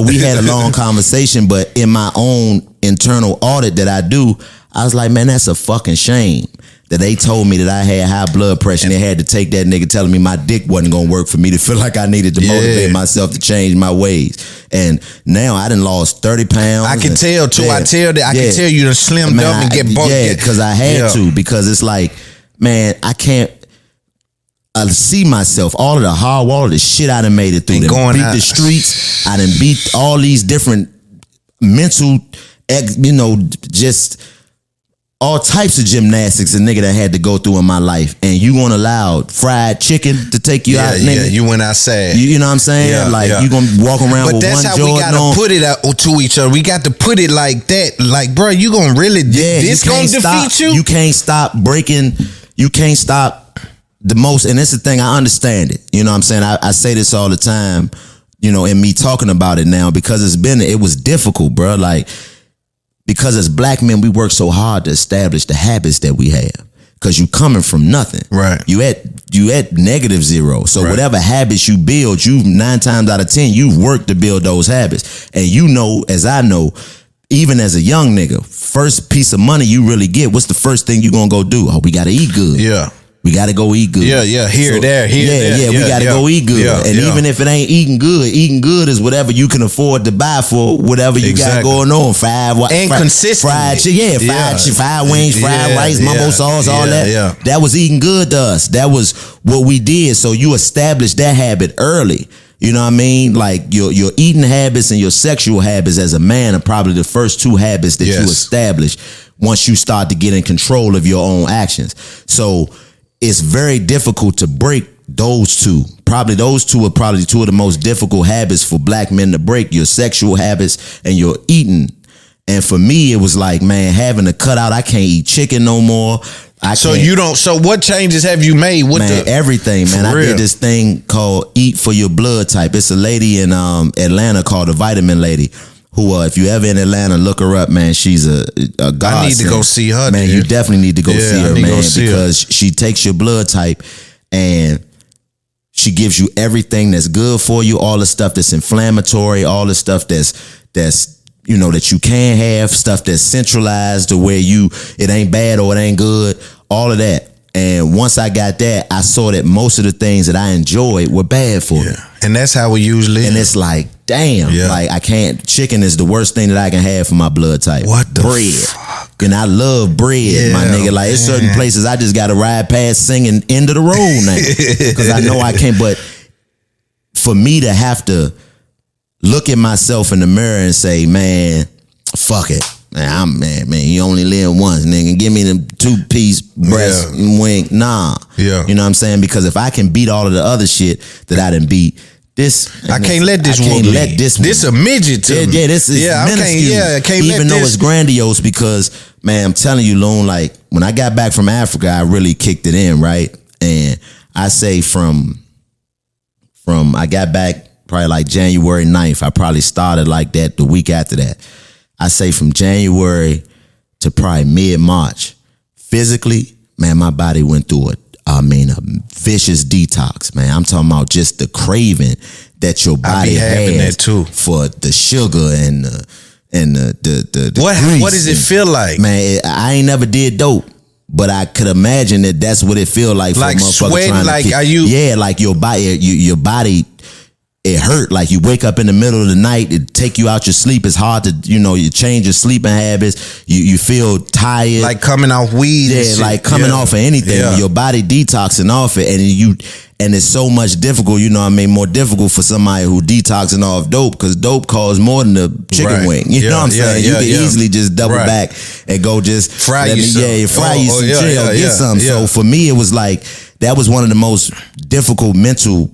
we had a long conversation, but in my own internal audit that I do, I was like, man, that's a fucking shame that they told me that I had high blood pressure and they had to take that nigga telling me my dick wasn't going to work for me to feel like I needed to motivate myself to change my ways. And now I done lost 30 pounds. I can tell too. I can tell you to slimmed up and get bulky. Yeah, because I had to, because it's like, man, I can't see myself, all of the hard wall, the shit I done made it through. Beat the streets. I done beat all these different mental, just all types of gymnastics a nigga that had to go through in my life. And you gonna allow fried chicken to take you out, nigga? Yeah, you went outside. You know what I'm saying? You gonna walk around with one Jordan on. But that's how we gotta put it out to each other. We got to put it like that. Like, bro, you gonna really, this gonna defeat you? You can't stop breaking, you can't stop the most, and it's the thing, I understand it. You know what I'm saying? I say this all the time, in me talking about it now, because it was difficult, bro. Like, because as black men, we work so hard to establish the habits that we have. Because you coming from nothing. Right. You at -0. So whatever habits you build, 9 times out of 10, you've worked to build those habits. And as I know, even as a young nigga, first piece of money you really get, what's the first thing you gonna go do? Oh, we gotta eat good. Yeah. We gotta go eat good. Yeah, here, there. We gotta go eat good. And even if it ain't eating good is whatever you can afford to buy for whatever you got going on. Consistent. Fried wings, fried rice, mumbo sauce, all that. Yeah. That was eating good to us. That was what we did. So you established that habit early. You know what I mean? Like your eating habits and your sexual habits as a man are probably the first two habits that you establish once you start to get in control of your own actions. So it's very difficult to break those two. Probably those two are probably two of the most difficult habits for black men to break, your sexual habits and your eating. And for me, it was like, man, having to cut out, I can't eat chicken no more. So what changes have you made? Everything, man. I did this thing called Eat for Your Blood Type. It's a lady in Atlanta called the Vitamin Lady. Who, if you ever in Atlanta, look her up, man. She's a godsend. I need to go see her, man. Dude. You definitely need to go see her, man, because she takes your blood type and she gives you everything that's good for you, all the stuff that's inflammatory, all the stuff that's that you can have, stuff that's centralized to where it ain't bad or it ain't good, all of that. And once I got that, I saw that most of the things that I enjoyed were bad for me. And that's how we usually. And it's like, damn, like I can't. Chicken is the worst thing that I can have for my blood type. What the bread? Fuck? And I love bread, my nigga. Like it's certain places I just got to ride past singing "End of the Road" now because I know I can't. But for me to have to look at myself in the mirror and say, man, fuck it. Man, you only live once, nigga. Give me them 2-piece breast wing. Nah. Yeah. You know what I'm saying? Because if I can beat all of the other shit that I done beat, I can't let this a midget to me. Yeah, this is minuscule. I can't even though it's grandiose because, man, I'm telling you, Loon, like when I got back from Africa, I really kicked it in, right? And I say from I got back probably like January 9th. I probably started like that the week after that. I say from January to probably mid-March, physically, man, my body went through a vicious detox, man. I'm talking about just the craving that your body has for the sugar and the what does it feel like? Man, I ain't never did dope, but I could imagine that's what it feel like for a motherfucker sweating, trying to are you? Yeah, like your body. It hurt. Like you wake up in the middle of the night, it take you out your sleep. It's hard to, you change your sleeping habits. You feel tired. Like coming off weed. Yeah, like coming off of anything. Yeah. Your body detoxing off it. And it's so much difficult, more difficult for somebody who detoxing off dope, because dope costs more than the chicken wing. You know what I'm saying? You can easily just double back and go just fry you some. Get some. So for me, it was like, that was one of the most difficult mental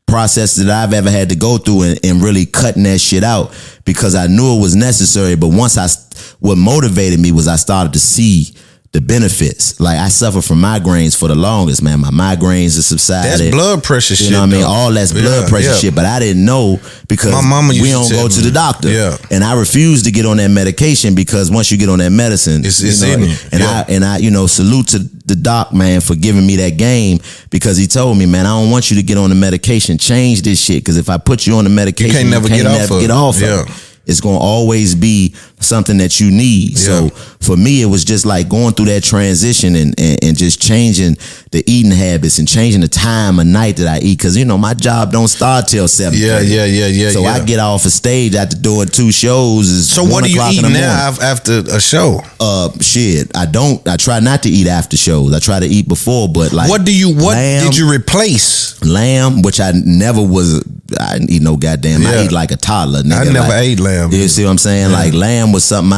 process that I've ever had to go through and really cutting that shit out, because I knew it was necessary. But what motivated me was I started to see the benefits. Like I suffered from migraines for the longest, man. My migraines have subsided. That's blood pressure shit. You know what I mean? All that's blood pressure shit. But I didn't know because my mama we don't go to the doctor. Yeah. And I refused to get on that medication because once you get on that medicine, it's in you. And I salute to the doc, man, for giving me that game, because he told me, man, I don't want you to get on the medication. Change this shit, because if I put you on the medication, you can't never get off of it. It's going to always be something that you need. Yeah. So for me, it was just like going through that transition and just changing the eating habits and changing the time of night that I eat. Because, my job don't start till 7. Yeah. So I get off a stage after doing 2 shows. So what do you eat now after a show? Shit. I try not to eat after shows. I try to eat before, but like. What did you replace? Lamb, which I didn't eat no goddamn. I eat like a toddler. Nigga. I never ate lamb. You see what I'm saying? Yeah. Like lamb was something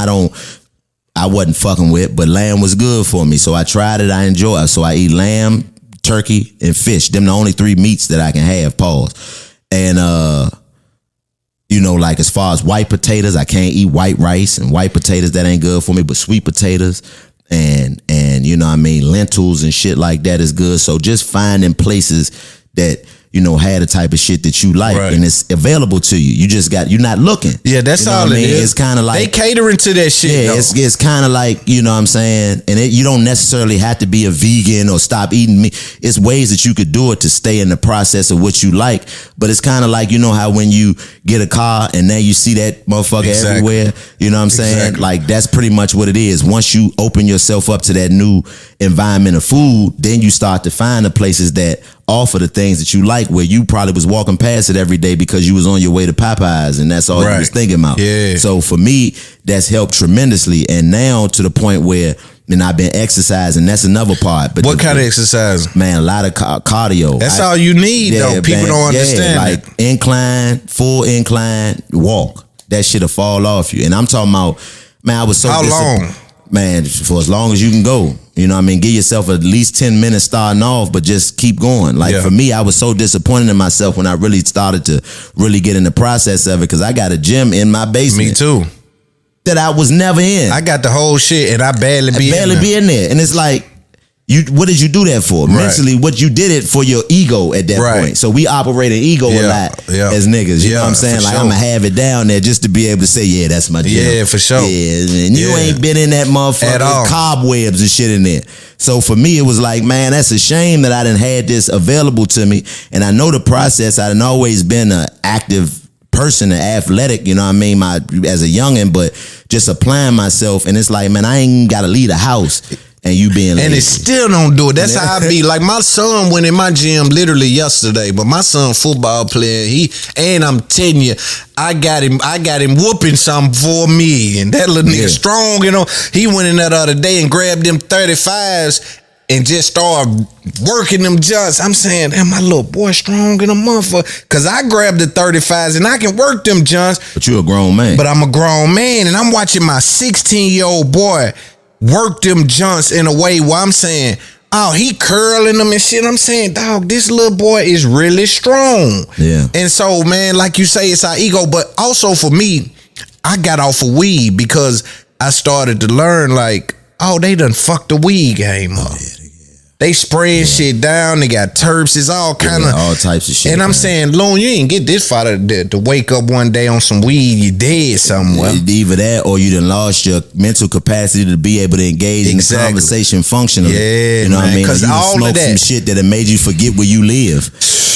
I wasn't fucking with, but lamb was good for me. So I tried it. I enjoy it. So I eat lamb, turkey, and fish. Them the only 3 meats that I can have. Pause. And like as far as white potatoes, I can't eat white rice and white potatoes. That ain't good for me. But sweet potatoes and lentils and shit like that is good. So just finding places that had the type of shit that you like, and it's available to you. You're not looking. Yeah, that's all it is. It's kind of like they catering to that shit. Yeah, it's kind of like, what I'm saying, and you don't necessarily have to be a vegan or stop eating meat. It's ways that you could do it to stay in the process of what you like. But it's kind of like, how when you get a car and now you see that motherfucker everywhere, you know what I'm saying? Like that's pretty much what it is. Once you open yourself up to that new environment of food, then you start to find the places that offer the things that you like, where you probably was walking past it every day because you was on your way to Popeyes and that's all you was thinking about. Yeah. So for me, that's helped tremendously. And now to the point where, and I've been exercising. That's another part. But what kind of exercise? Man, a lot of cardio. That's all you need, though. People don't understand. Like incline, full incline, walk. That shit'll fall off you. And I'm talking about, man, I was so How long? Man, for as long as you can go. You know what I mean? Give yourself at least 10 minutes starting off, but just keep going. Like for me, I was so disappointed in myself when I really started to really get in the process of it, because I got a gym in my basement. Me too. That I was never in. I got the whole shit and I barely be in there. And it's like, what did you do that for? Mentally, what you did it for your ego at that point. So we operate an ego a lot as niggas. You know what I'm saying? Like, I'm going to have it down there just to be able to say, yeah, that's my gym. Yeah, for sure. Yeah, and you ain't been in that motherfucker. At all. Cobwebs and shit in there. So for me, it was like, man, that's a shame that I didn't had this available to me. And I know the process. I done always been an active person, and athletic, you know what I mean, as a youngin', but just applying myself, and it's like, man, I ain't gotta leave the house and you being lazy. And it still don't do it. That's how I be. Like, my son went in my gym literally yesterday, but my son football player, and I'm telling you, I got him whooping something for me, and that little nigga strong, you know. He went in that other day and grabbed them 35s and just started working them jumps. I'm saying, damn, my little boy strong in a motherfucker. Because I grabbed the 35s and I can work them jumps. But you a grown man. But I'm a grown man, and I'm watching my 16-year-old boy work them jumps in a way where I'm saying, oh, he curling them and shit. I'm saying, dog, this little boy is really strong. Yeah. And so, man, like you say, it's our ego. But also for me, I got off of weed because I started to learn, like, oh, they done fucked the weed game up. They spraying shit down. They got terps. It's all kind of all types of shit. And I'm saying, Loon, you ain't get this far to wake up one day on some weed. You dead somewhere. Either that, or you done lost your mental capacity to be able to engage in the conversation functionally. Yeah, you know what I mean? Because all of that, some shit that made you forget where you live.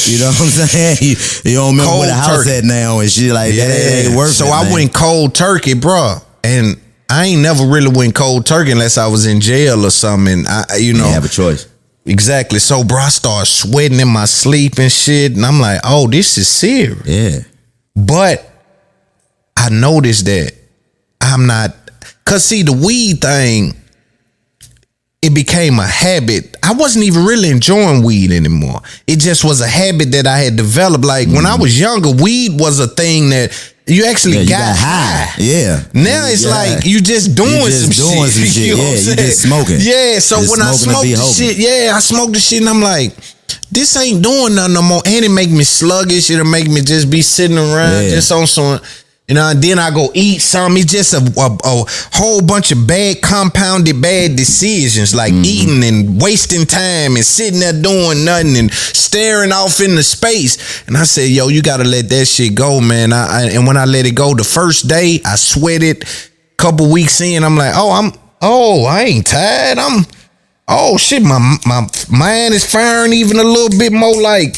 You know what I'm saying? You don't remember where the house at now and shit like that. Ain't worth so it, I went cold turkey, bro, and I ain't never really went cold turkey unless I was in jail or something. You know, have a choice. Exactly. So, bro, I started sweating in my sleep and shit, and I'm like, oh, this is serious. Yeah. But I noticed that I'm not, cause see, the weed thing, it became a habit. I wasn't even really enjoying weed anymore. It just was a habit that I had developed. Like when I was younger, weed was a thing that you actually got high. Yeah. Now it's like you just doing some shit. You know you just smoking. Yeah. So when I smoked the shit, I smoked the shit and I'm like, this ain't doing nothing no more. And it make me sluggish. It'll make me just be sitting around just on some, you know, and then I go eat something. It's just a whole bunch of compounded bad decisions, like eating and wasting time and sitting there doing nothing and staring off into space. And I said, yo, you got to let that shit go, man. And when I let it go, the first day I sweated. Couple weeks in, I'm like, I ain't tired. Oh shit, my mind is firing even a little bit more, like,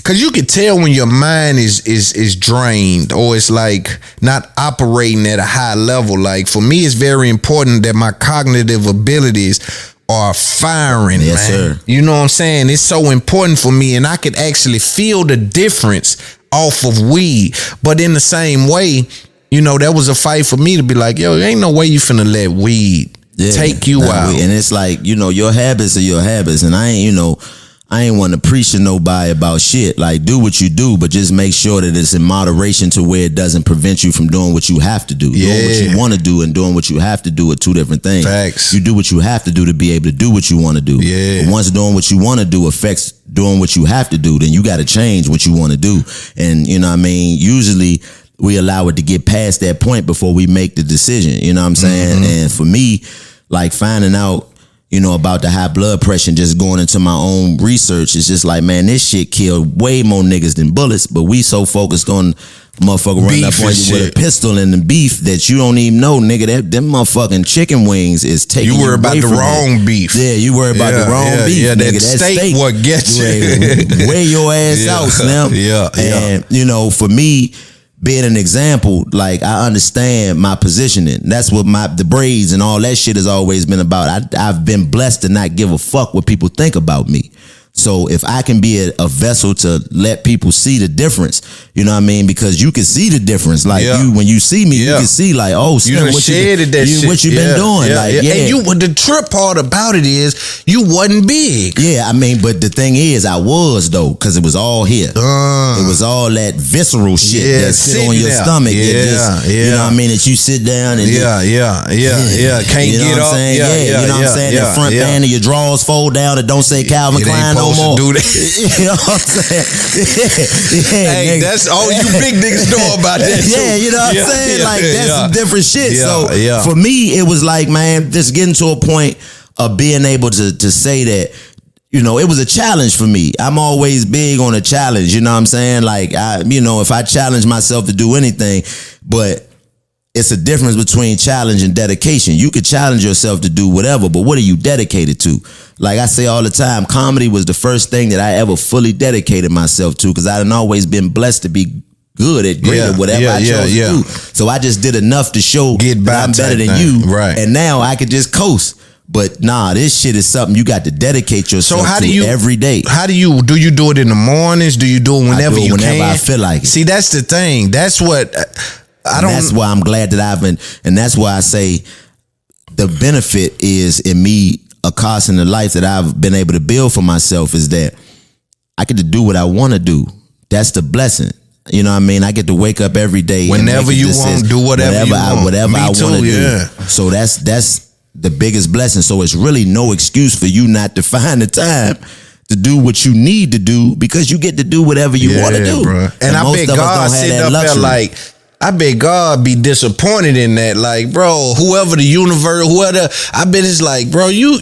cause you could tell when your mind is drained or it's like not operating at a high level. Like for me, it's very important that my cognitive abilities are firing, man. Sir. You know what I'm saying? It's so important for me, and I could actually feel the difference off of weed. But in the same way, you know, that was a fight for me to be like, yo, there ain't no way you finna let weed take you out. And it's like, you know, your habits are your habits, and I ain't want to preach to nobody about shit. Like, do what you do, but just make sure that it's in moderation to where it doesn't prevent you from doing what you have to do. Yeah. Doing what you want to do and doing what you have to do are two different things. Facts. You do what you have to do to be able to do what you want to do. Yeah. But once doing what you want to do affects doing what you have to do, then you got to change what you want to do. And, you know what I mean? Usually we allow it to get past that point before we make the decision. You know what I'm saying? And for me, like finding out, you know, about the high blood pressure and just going into my own research, it's just like, man, this shit killed way more niggas than bullets, but we so focused on motherfucker running up on you with a pistol and the beef that you don't even know, nigga, that them motherfucking chicken wings is taking you worry about the wrong it. beef. Yeah, you worry about the wrong beef. Yeah, nigga, that steak what gets you. Wear your ass out, Slim. Yeah. And, you know, for me, being an example, like I understand my positioning. That's what the braids and all that shit has always been about. I've been blessed to not give a fuck what people think about me. So if I can be a vessel to let people see the difference, you know what I mean? Because you can see the difference. Like when you see me, you can see like, oh, you done shared what you been doing. Like, And the trip part about it is you wasn't big. Yeah, I mean, but the thing is, I was though, because it was all here. It was all that visceral shit that sit on your stomach. You know what I mean? That you sit down and can't you know get up. up. You know what I'm saying? The front band of your drawers fold down and don't say Calvin Klein no more. Do that. You know what I'm saying? Hey, that's all you big niggas know about that. You know what I'm saying? Like that's some different shit. So for me, it was like, man, just getting to a point of being able to say that, you know, it was a challenge for me. I'm always big on a challenge. You know what I'm saying? Like if I challenge myself to do anything, but it's a difference between challenge and dedication. You could challenge yourself to do whatever, but what are you dedicated to? Like I say all the time, comedy was the first thing that I ever fully dedicated myself to, because I had always been blessed to be good at great at whatever I chose to do. So I just did enough to show that I'm better than you. Right. And now I could just coast. But nah, this shit is something you got to dedicate yourself to every day. How do you do it in the mornings? Do you do it whenever you can? I feel like it. See, that's the thing. That's what that's why I'm glad that I've been, and that's why I say the benefit is in me accosting the life that I've been able to build for myself is that I get to do what I want to do. That's the blessing. You know what I mean? I get to wake up every day whenever you want, do whatever you want. Whatever I want to do. So that's the biggest blessing. So it's really no excuse for you not to find the time to do what you need to do, because you get to do whatever you want to do. Bro. And I bet God sitting up there like, I bet God be disappointed in that. Like, bro, whoever the universe, whoever, I bet it's like, bro, you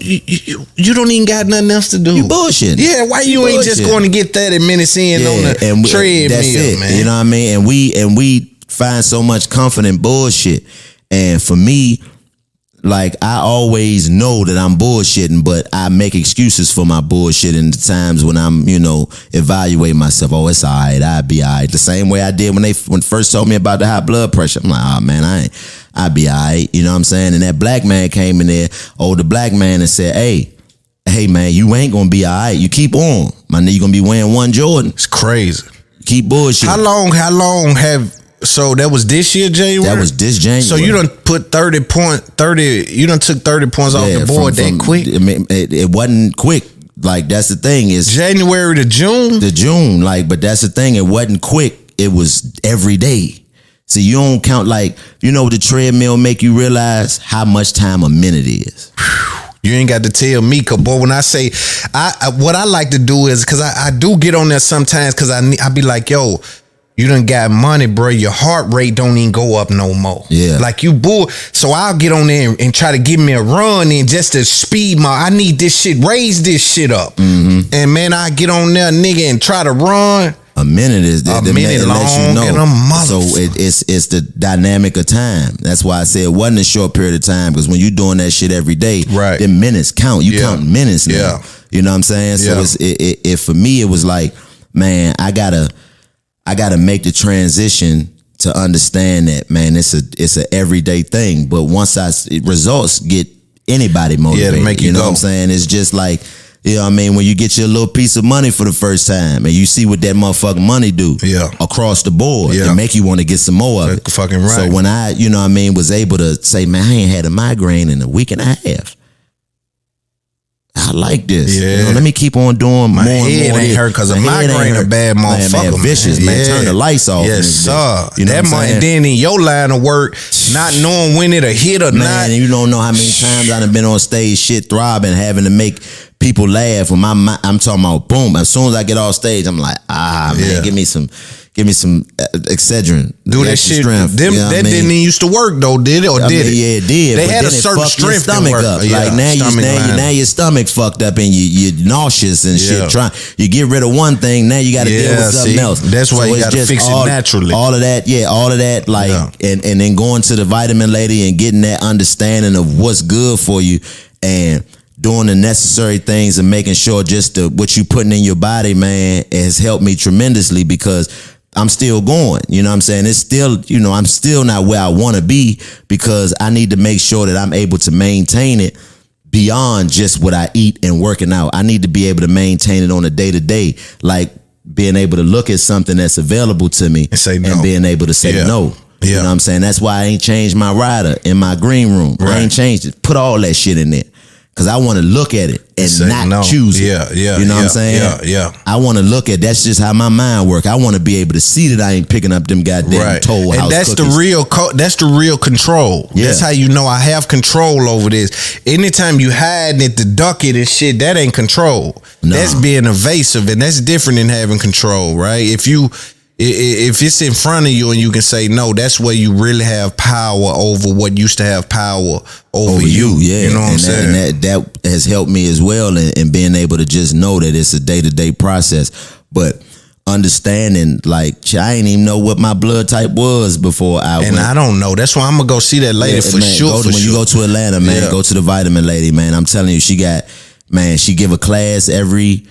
don't even got nothing else to do. You bullshit. Yeah, why you ain't just going to get 30 minutes in on the treadmill, that's it, man? You know what I mean? And we find so much comfort in bullshit. And for me, like, I always know that I'm bullshitting, but I make excuses for my bullshit in the times when I'm, evaluating myself. Oh, it's all right. I'll be all right. The same way I did when first told me about the high blood pressure. I'm like, oh, man, I'll be all right. You know what I'm saying? And that black man came in there, the black man, and said, hey, man, you ain't going to be all right. You keep on. My nigga, you going to be wearing one Jordan. It's crazy. Keep bullshit. How long so that was this year, January? That was this January. So you done put 30, you done took 30 points off the board that quick? I mean, it wasn't quick. Like, that's the thing is January to June? To June, like, but that's the thing. It wasn't quick. It was every day. So you don't count, like, the treadmill make you realize how much time a minute is. You ain't got to tell me, cause boy, when I say, what I like to do is, cause I do get on there sometimes, cause I be like, yo, you done got money, bro. Your heart rate don't even go up no more. Yeah. Like you bull. So I'll get on there and try to give me a run in just to speed I need this shit, raise this shit up. Mm-hmm. And man, I get on there, nigga, and try to run. A minute is a minute long, and a mother. So it's the dynamic of time. That's why I say it wasn't a short period of time, because when you doing that shit every day, right, the minutes count. You count minutes now. Yeah. You know what I'm saying? So it for me, it was like, man, I gotta make the transition to understand that, man, it's a everyday thing. But once results get anybody motivated, to make you know go. What I'm saying? It's just like, you know what I mean, when you get your little piece of money for the first time and you see what that motherfucking money do across the board, it make you want to get some more of it. Fucking right. So when I, was able to say, man, I ain't had a migraine in a week and a half. I like this. Yeah. Let me keep on doing my more and more. My head ain't hurt because a migraine a bad motherfucker. Man, vicious, man. Turn the lights off. Yes, sir. You know that money then in your line of work, not knowing when it'll hit or not. And you don't know how many times I done been on stage, shit throbbing, having to make people laugh. When I'm talking about boom. As soon as I get off stage, I'm like, man, give me some Excedrin. Do that shit. Strength, that didn't even used to work though, did it? Or did it? Yeah, it did. They had a certain strength stomach up. Like now your stomach fucked up and you're nauseous and shit. You get rid of one thing, now you got to deal with something else. That's why you got to fix it naturally. All of that, like, and then going to the vitamin lady and getting that understanding of what's good for you and doing the necessary things and making sure just what you putting in your body, man, has helped me tremendously, because I'm still going. You know what I'm saying? It's still, you know, I'm still not where I want to be because I need to make sure that I'm able to maintain it beyond just what I eat and working out. I need to be able to maintain it on a day-to-day, like being able to look at something that's available to me and say no, and being able to say no. Yeah. You know what I'm saying? That's why I ain't changed my rider in my green room. Right. I ain't changed it. Put all that shit in there. Cause I want to look at it and not choose it. Yeah. You know what I'm saying? Yeah. I want to look at, that's just how my mind work. I want to be able to see that I ain't picking up them goddamn Toll House and that's cookies. that's the real control. Yeah. That's how you know I have control over this. Anytime you hide it, to duck it and shit, that ain't control. Nah. That's being evasive, and that's different than having control, right? If it's in front of you and you can say no, that's where you really have power over what used to have power over you. Yeah, you know what I'm saying? And that has helped me as well in being able to just know that it's a day-to-day process. But understanding, like, I ain't even know what my blood type was before I went. And I don't know. That's why I'm gonna go see that lady for sure. When you go to Atlanta, man, go to the vitamin lady, man. I'm telling you, she give a class every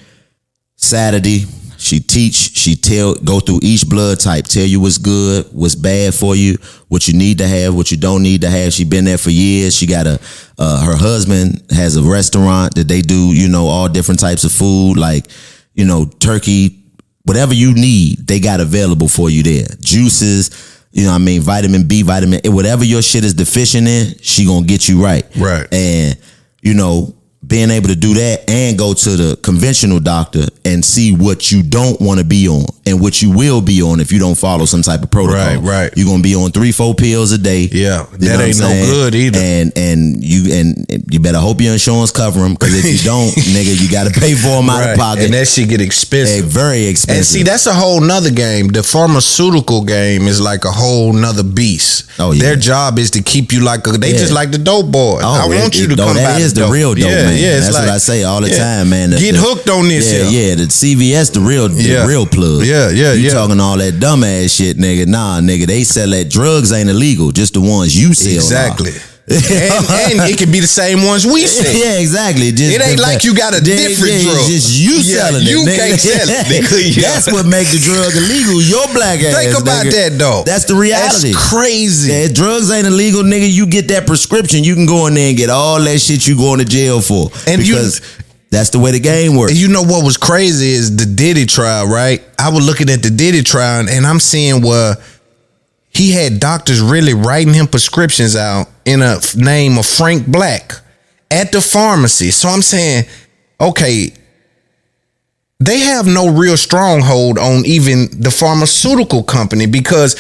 Saturday. She go through each blood type, tell you what's good, what's bad for you, what you need to have, what you don't need to have. She been there for years. She got her husband has a restaurant that they do, you know, all different types of food, like, you know, turkey, whatever you need, they got available for you there. Juices, you know what I mean, vitamin B, vitamin A, whatever your shit is deficient in, she gonna get you right. Right. And, you know, being able to do that and go to the conventional doctor and see what you don't want to be on and what you will be on if you don't follow some type of protocol. Right. You're gonna be on 3-4 pills a day. Yeah, that ain't no good either. And you better hope your insurance cover them, because if you don't, nigga, you got to pay for them out of pocket. And that shit get expensive. Very expensive. And see, that's a whole nother game. The pharmaceutical game is like a whole nother beast. Oh yeah. Their job is to keep you like they just like the dope boy. I want you to come back. That is the real dope, man. Yeah, that's what I say all the time, man. Get hooked on this. Yeah, the CVS, the real plug. Yeah. You talking all that dumbass shit, nigga. Nah, nigga, they sell that. Drugs ain't illegal, just the ones you sell. Exactly. and it can be the same ones we sell. Yeah, exactly. It ain't like you got a different drug. It's just you selling it. You can't sell it. Nigga. That's what make the drug illegal. Your black ass. Think about that though. That's the reality. That's crazy. Yeah, drugs ain't illegal, nigga. You get that prescription, you can go in there and get all that shit you going to jail for. And because that's the way the game works. And you know what was crazy is the Diddy trial, right? I was looking at the Diddy trial and I'm seeing where he had doctors really writing him prescriptions out in a name of Frank Black at the pharmacy. So I'm saying, okay, they have no real stronghold on even the pharmaceutical company, because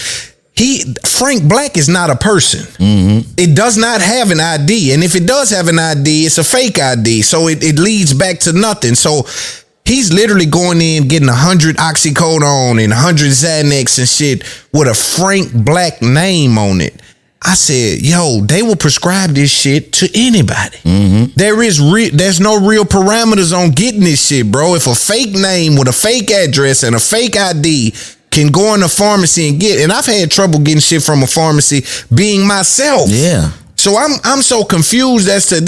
Frank Black is not a person. Mm-hmm. It does not have an ID. And if it does have an ID, it's a fake ID. So it leads back to nothing. So he's literally going in, getting 100 oxycodone and 100 Xanax and shit with a Frank Black name on it. I said, yo, they will prescribe this shit to anybody. Mm-hmm. There's no real parameters on getting this shit, bro. If a fake name with a fake address and a fake ID can go in a pharmacy and get, and I've had trouble getting shit from a pharmacy being myself. Yeah. So I'm so confused as to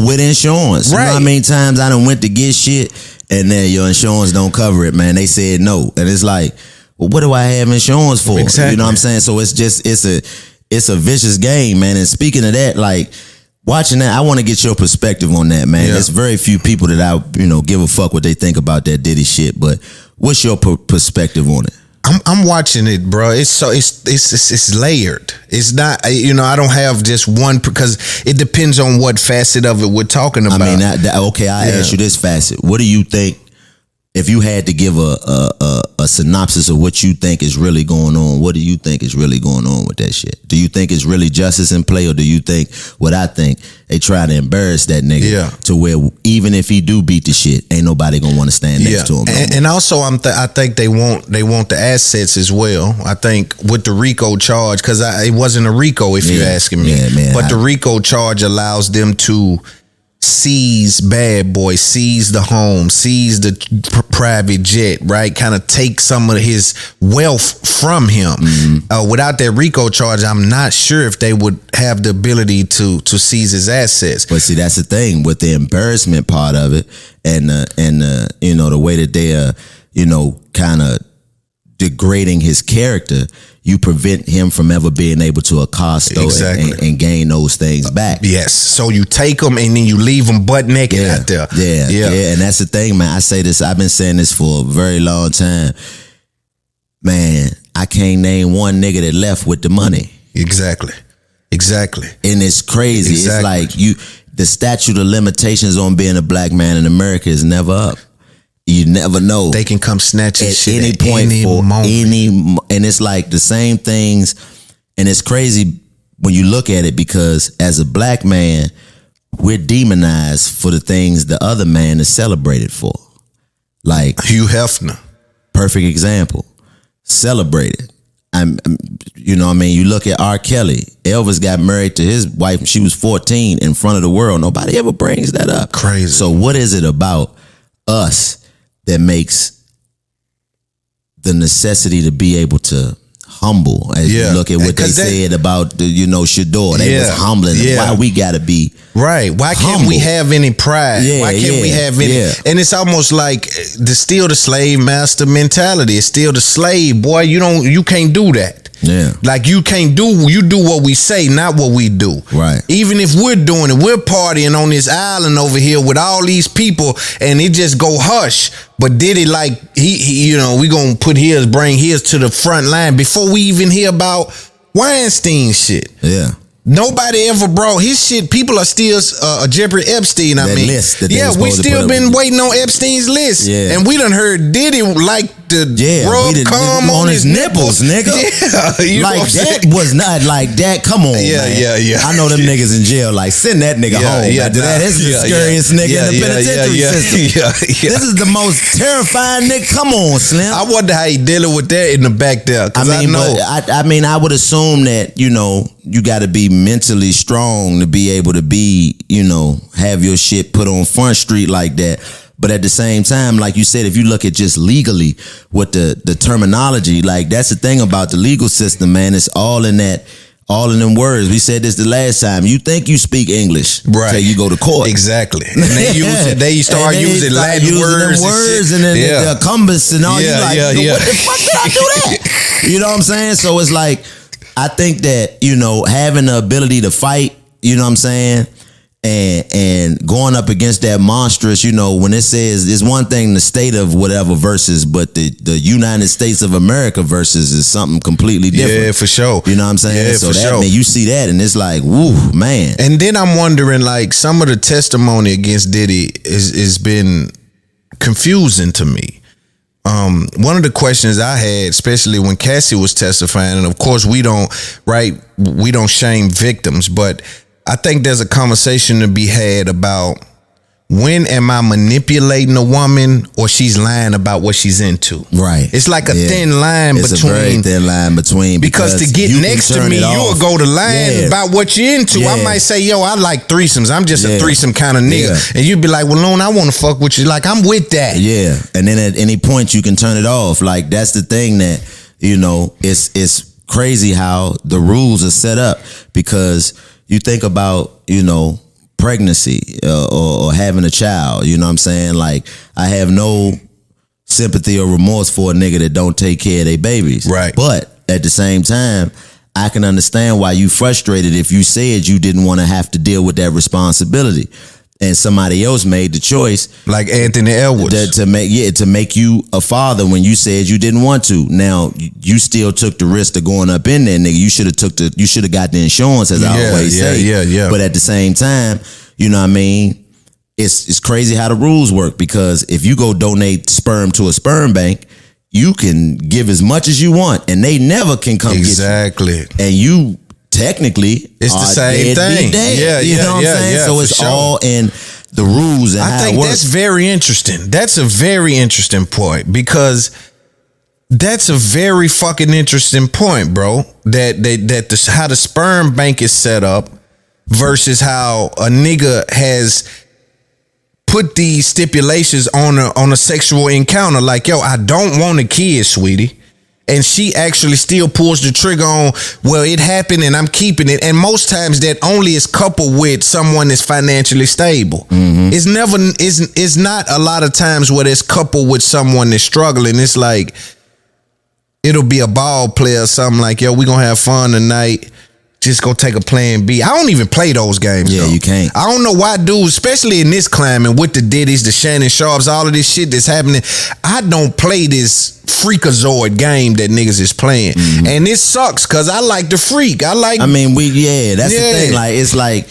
with insurance. Right. You know how many times I done went to get shit and then your insurance don't cover it, man. They said no. And it's like, well, what do I have insurance for? Exactly. You know what I'm saying? So it's a vicious game, man. And speaking of that, like, watching that, I want to get your perspective on that, man. There's very few people that I, give a fuck what they think about that Diddy shit. But what's your perspective on it? I'm watching it, bro. It's layered. It's not, I don't have just one, because it depends on what facet of it we're talking about. I mean, I ask you this facet. What do you think, if you had to give a synopsis of what you think is really going on, what do you think is really going on with that shit? Do you think it's really justice in play, or do you think what I think, they try to embarrass that nigga to where even if he do beat the shit, ain't nobody gonna want to stand next to him? And also, I think they want the assets as well. I think with the RICO charge, because it wasn't a RICO if you're asking me, but the RICO charge allows them to seize Bad Boy, seize the home, seize the private jet, right? Kind of take some of his wealth from him. Mm-hmm. Without that RICO charge, I'm not sure if they would have the ability to seize his assets. But see, that's the thing with the embarrassment part of it, and the way that they kind of degrading his character, you prevent him from ever being able to accost and gain those things back. Yes. So you take them and then you leave them butt naked out there. Yeah. And that's the thing, man. I say this, I've been saying this for a very long time. Man, I can't name one nigga that left with the money. Exactly. And it's crazy. Exactly. It's like the statute of limitations on being a black man in America is never up. You never know. They can come snatch your shit any at point any for moment. and it's like the same things. And it's crazy when you look at it, because as a black man, we're demonized for the things the other man is celebrated for. Like Hugh Hefner. Perfect example. Celebrated. You know what I mean? You look at R. Kelly. Elvis got married to his wife when she was 14 in front of the world. Nobody ever brings that up. Crazy. So what is it about us that makes the necessity to be able to humble, as you look at what they said about the, Shador, they was humbling. Why we gotta be right? Why can't humble? We have any pride? Why can't we have any? And it's almost like still the slave master mentality. It's still the slave, boy. You can't do that. Yeah. Like you do what we say, not what we do. Right. Even if we're doing it, we're partying on this island over here with all these people and it just go hush. But Diddy, like he we gonna bring his to the front line before we even hear about Weinstein shit. Yeah. Nobody ever brought his shit. People are still Jeffrey Epstein. List that we still been waiting on Epstein's list. Yeah. And we done heard Diddy like the rub cum on his nipples, nigga. Yeah, like that was not like that. Come on, man. Yeah. I know them niggas in jail. Like send that nigga home. This is the scariest nigga in the penitentiary system. This is the most terrifying nigga. Come on, Slim. I wonder how he dealing with that in the back there. I would assume that you got to be mentally strong to be able to be, have your shit put on Front Street like that. But at the same time, like you said, if you look at just legally what the terminology, like that's the thing about the legal system, man. It's all in them words. We said this the last time. You think you speak English until you go to court. Exactly. And they start using Latin words and then the compass and all. What the fuck did I do that? You know what I'm saying? So it's like, I think that, having the ability to fight, you know what I'm saying? And going up against that monstrous, when it says it's one thing the state of whatever versus, but the United States of America versus is something completely different. Yeah, for sure. You know what I'm saying? Yeah, so that man, you see that and it's like, woo, man. And then I'm wondering, like, some of the testimony against Diddy is been confusing to me. One of the questions I had, especially when Cassie was testifying, and of course we don't shame victims, but I think there's a conversation to be had about when am I manipulating a woman or she's lying about what she's into. Right. It's like a thin line it's between. It's a very thin line between. Because to get next to me, you'll go to lying about what you're into. I might say, yo, I like threesomes. I'm just a threesome kind of nigga. And you'd be like, well, Lone, I want to fuck with you. Like, I'm with that. Yeah. And then at any point you can turn it off. Like, that's the thing that, it's crazy how the rules are set up, because you think about, pregnancy or having a child, you know what I'm saying? Like, I have no sympathy or remorse for a nigga that don't take care of their babies. Right. But at the same time, I can understand why you frustrated if you said you didn't want to have to deal with that responsibility and somebody else made the choice, like Anthony Edwards, to make you a father when you said you didn't want to. Now you still took the risk of going up in there, nigga. You should have got the insurance, as I always say. Yeah. But at the same time, you know what I mean? It's crazy how the rules work, because if you go donate sperm to a sperm bank, you can give as much as you want, and they never can come get you. And you technically, it's the same thing. You know what I'm saying? So it's all in the rules and how it works. I think that's very interesting. That's a very interesting point, because that's a very fucking interesting point, bro. That how the sperm bank is set up versus how a nigga has put these stipulations on a sexual encounter. Like, yo, I don't want a kid, sweetie. And she actually still pulls the trigger on, well, it happened and I'm keeping it. And most times that only is coupled with someone that's financially stable. Mm-hmm. It's not a lot of times where it's coupled with someone that's struggling. It's like, it'll be a ball player or something like, yo, we gonna have fun tonight. Just go take a plan B. I don't even play those games. Yeah, though. you can't. I don't know why dudes, especially in this climate with the Diddys, the Shannon Sharps, all of this shit that's happening. I don't play this freakazoid game that niggas is playing. And it sucks because I like the freak. That's the thing. Like, it's like,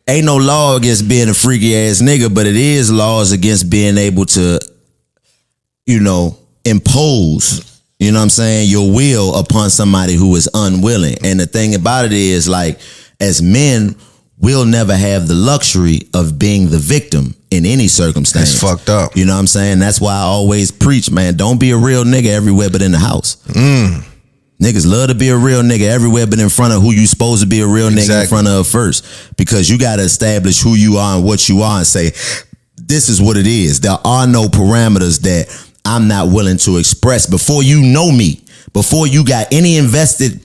ain't no law against being a freaky ass nigga, but it is laws against being able to, impose, you know what I'm saying, your will upon somebody who is unwilling. And the thing about it is, like, as men, we'll never have the luxury of being the victim in any circumstance. It's fucked up. You know what I'm saying? That's why I always preach, man, don't be a real nigga everywhere but in the house. Niggas love to be a real nigga everywhere but in front of who you supposed to be a real nigga in front of first. Because you got to establish who you are and what you are and say, this is what it is. There are no parameters that I'm not willing to express before you know me, before you got any invested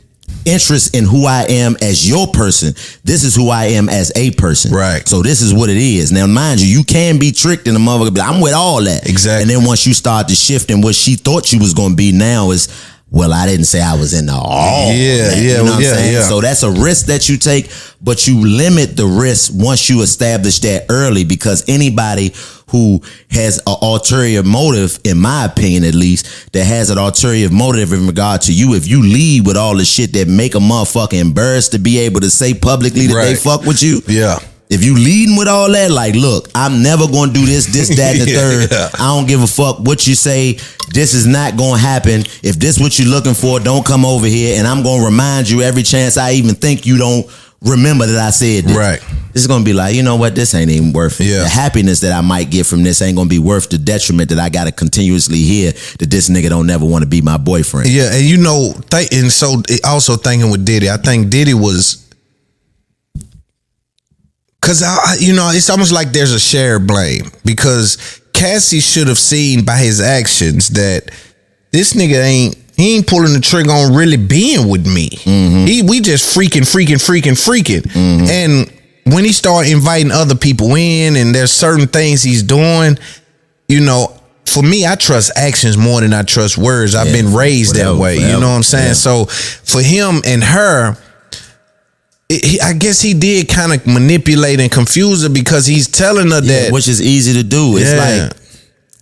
interest in who I am as your person. This is who I am as a person. Right. So this is what it is. Now, mind you, you can be tricked in a motherfucker, but I'm with all that. Exactly. And then once you start to shift in what she thought you was going to be now is, well, I didn't say I was in the all. Yeah. You know what I'm saying? So that's a risk that you take, but you limit the risk once you establish that early, because anybody who has an ulterior motive, in my opinion at least, that has an ulterior motive in regard to you, if you lead with all the shit that make a motherfucker embarrassed to be able to say publicly that they fuck with you. Yeah. If you leading with all that, like, look, I'm never going to do this, that, and the third. I don't give a fuck what you say. This is not going to happen. If this what you're looking for, don't come over here. And I'm going to remind you every chance I even think you don't remember that I said this. Right. This is going to be like, you know what? This ain't even worth it. Yeah. The happiness that I might get from this ain't going to be worth the detriment that I got to continuously hear that this nigga don't never want to be my boyfriend. Yeah, and and so also thinking with Diddy, I think Diddy was... Cause it's almost like there's a shared blame, because Cassie should have seen by his actions that this nigga ain't pulling the trigger on really being with me. We just freaking. And when he started inviting other people in, and there's certain things he's doing, for me, I trust actions more than I trust words. I've been raised that way. You know what I'm saying? Yeah. So for him and her, I guess he did kind of manipulate and confuse her, because he's telling her that, which is easy to do. It's like,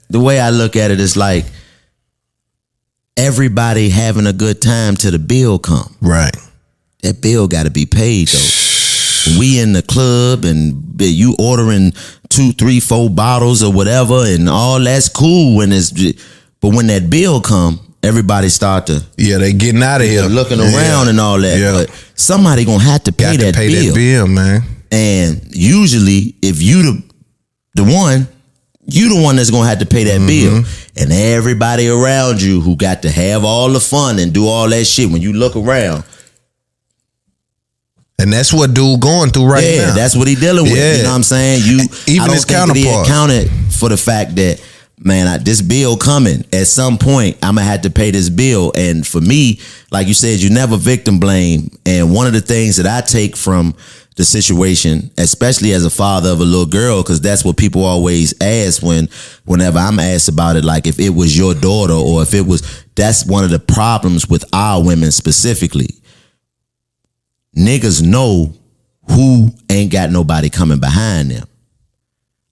the way I look at it is like everybody having a good time till the bill come. Right. That bill got to be paid though. We in the club and you ordering 2, 3, 4 bottles or whatever, and all that's cool but when that bill come, everybody start to they getting out of here, looking around and all that. But somebody gonna have to pay that bill, man. And usually, if you the one that's gonna have to pay that bill, and everybody around you who got to have all the fun and do all that shit, when you look around. And that's what dude going through right now. Yeah, that's what he dealing with. You know what I'm saying? Even his counterpart. He accounted for the fact that, man, this bill coming. At some point, I'm going to have to pay this bill. And for me, like you said, you never victim blame. And one of the things that I take from the situation, especially as a father of a little girl, because that's what people always ask whenever I'm asked about it, like if it was your daughter or if it was, that's one of the problems with our women specifically. Niggas know who ain't got nobody coming behind them.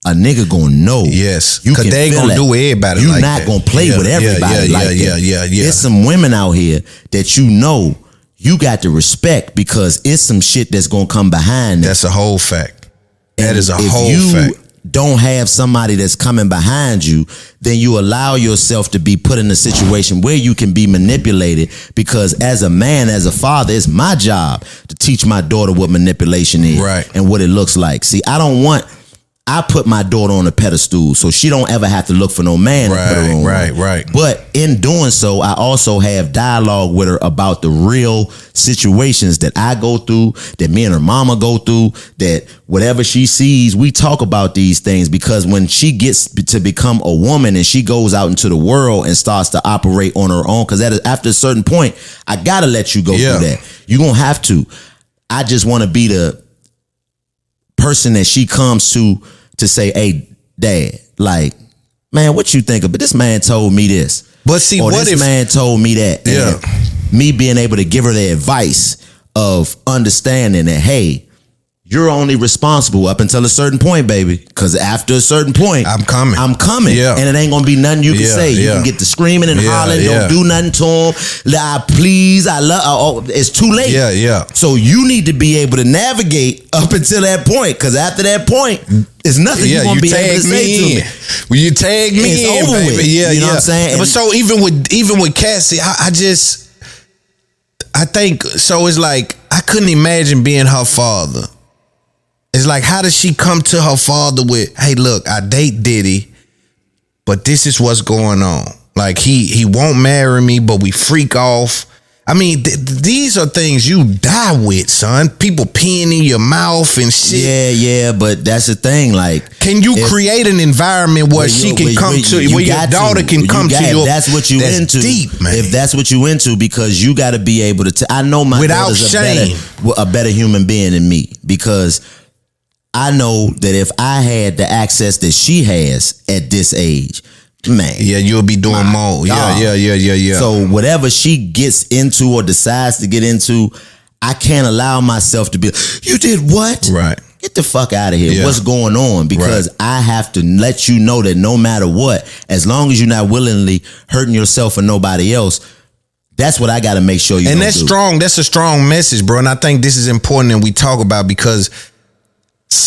A nigga gonna know. Yes. You Cause they ain't gonna do everybody you like not that. Gonna play with everybody like that. There's some women out here that you got to respect, because it's some shit that's gonna come behind them. That's a whole fact. That is a whole fact. Don't have somebody that's coming behind you, then you allow yourself to be put in a situation where you can be manipulated, because as a man, as a father, it's my job to teach my daughter what manipulation is, and what it looks like. See, I put my daughter on a pedestal so she don't ever have to look for no man to put her on. Right. But in doing so, I also have dialogue with her about the real situations that I go through, that me and her mama go through, that whatever she sees, we talk about these things, because when she gets to become a woman and she goes out into the world and starts to operate on her own, because after a certain point, I gotta let you go through that. You're gonna have to. I just want to be the person that she comes to say, hey, dad, like, man, what you think of? But this man told me this. But see, or what this if man told me that? Yeah. And me being able to give her the advice of understanding that, hey, you're only responsible up until a certain point, baby. Because after a certain point, I'm coming. Yeah. And it ain't gonna be nothing you can say. You can get to screaming and hollering. Don't do nothing to him. I love. It's too late. Yeah. So you need to be able to navigate up until that point. Because after that point, it's nothing you're gonna be able to say to me. When you tag me it's in, over baby. with. Yeah, you know what I'm saying? But so even with Cassie, I think so. It's like I couldn't imagine being her father. It's like, how does she come to her father with, hey, look, I date Diddy, but this is what's going on. Like, he won't marry me, but we freak off. I mean, these are things you die with, son. People peeing in your mouth and shit. Yeah, but that's the thing. Like, can you create an environment where she can come to, where your daughter can come to you? That's what you into. Deep, man. If that's what you into, because you got to be able to. I know my daughter's a better human being than me, because I know that if I had the access that she has at this age, man. Yeah, you'll be doing more. Yeah. So whatever she gets into or decides to get into, I can't allow myself to be, you did what? Right. Get the fuck out of here. Yeah. What's going on? Because I have to let you know that no matter what, as long as you're not willingly hurting yourself or nobody else, that's what I got to make sure you. And that's strong. That's a strong message, bro. And I think this is important that we talk about, because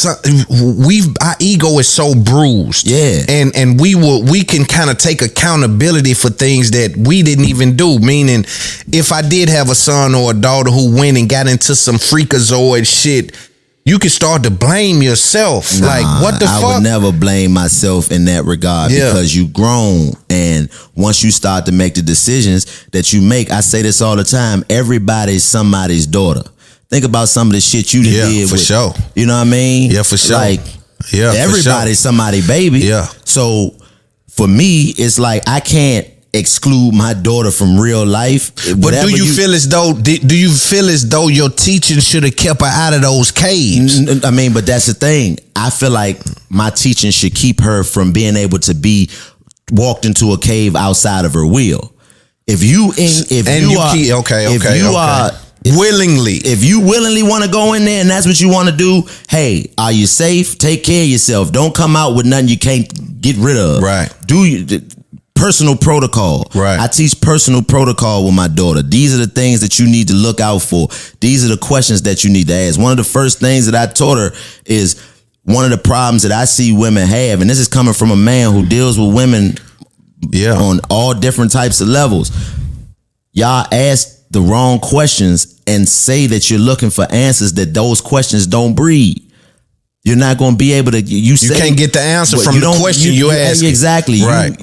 our ego is so bruised, and we can kind of take accountability for things that we didn't even do. Meaning, if I did have a son or a daughter who went and got into some freakazoid shit, you can start to blame yourself. Like, what the fuck? I would never blame myself in that regard, because you grown, and once you start to make the decisions that you make, I say this all the time, everybody's somebody's daughter. Think about some of the shit you did. For sure. You know what I mean? Yeah, for sure. Like, everybody's somebody's baby. Yeah. So for me, it's like I can't exclude my daughter from real life. But do you feel as though your teaching should have kept her out of those caves? I mean, but that's the thing. I feel like my teaching should keep her from being able to be walked into a cave outside of her will. If you willingly want to go in there and that's what you want to do, hey, are you safe? Take care of yourself. Don't come out with nothing you can't get rid of. Right. Do personal protocol. Right. I teach personal protocol with my daughter. These are the things that you need to look out for. These are the questions that you need to ask. One of the first things that I taught her is one of the problems that I see women have, and this is coming from a man who deals with women on all different types of levels. Y'all ask the wrong questions and say that you're looking for answers that those questions don't breed. You're not going to be able to. You can't get the answer from the question you ask. Exactly. Right.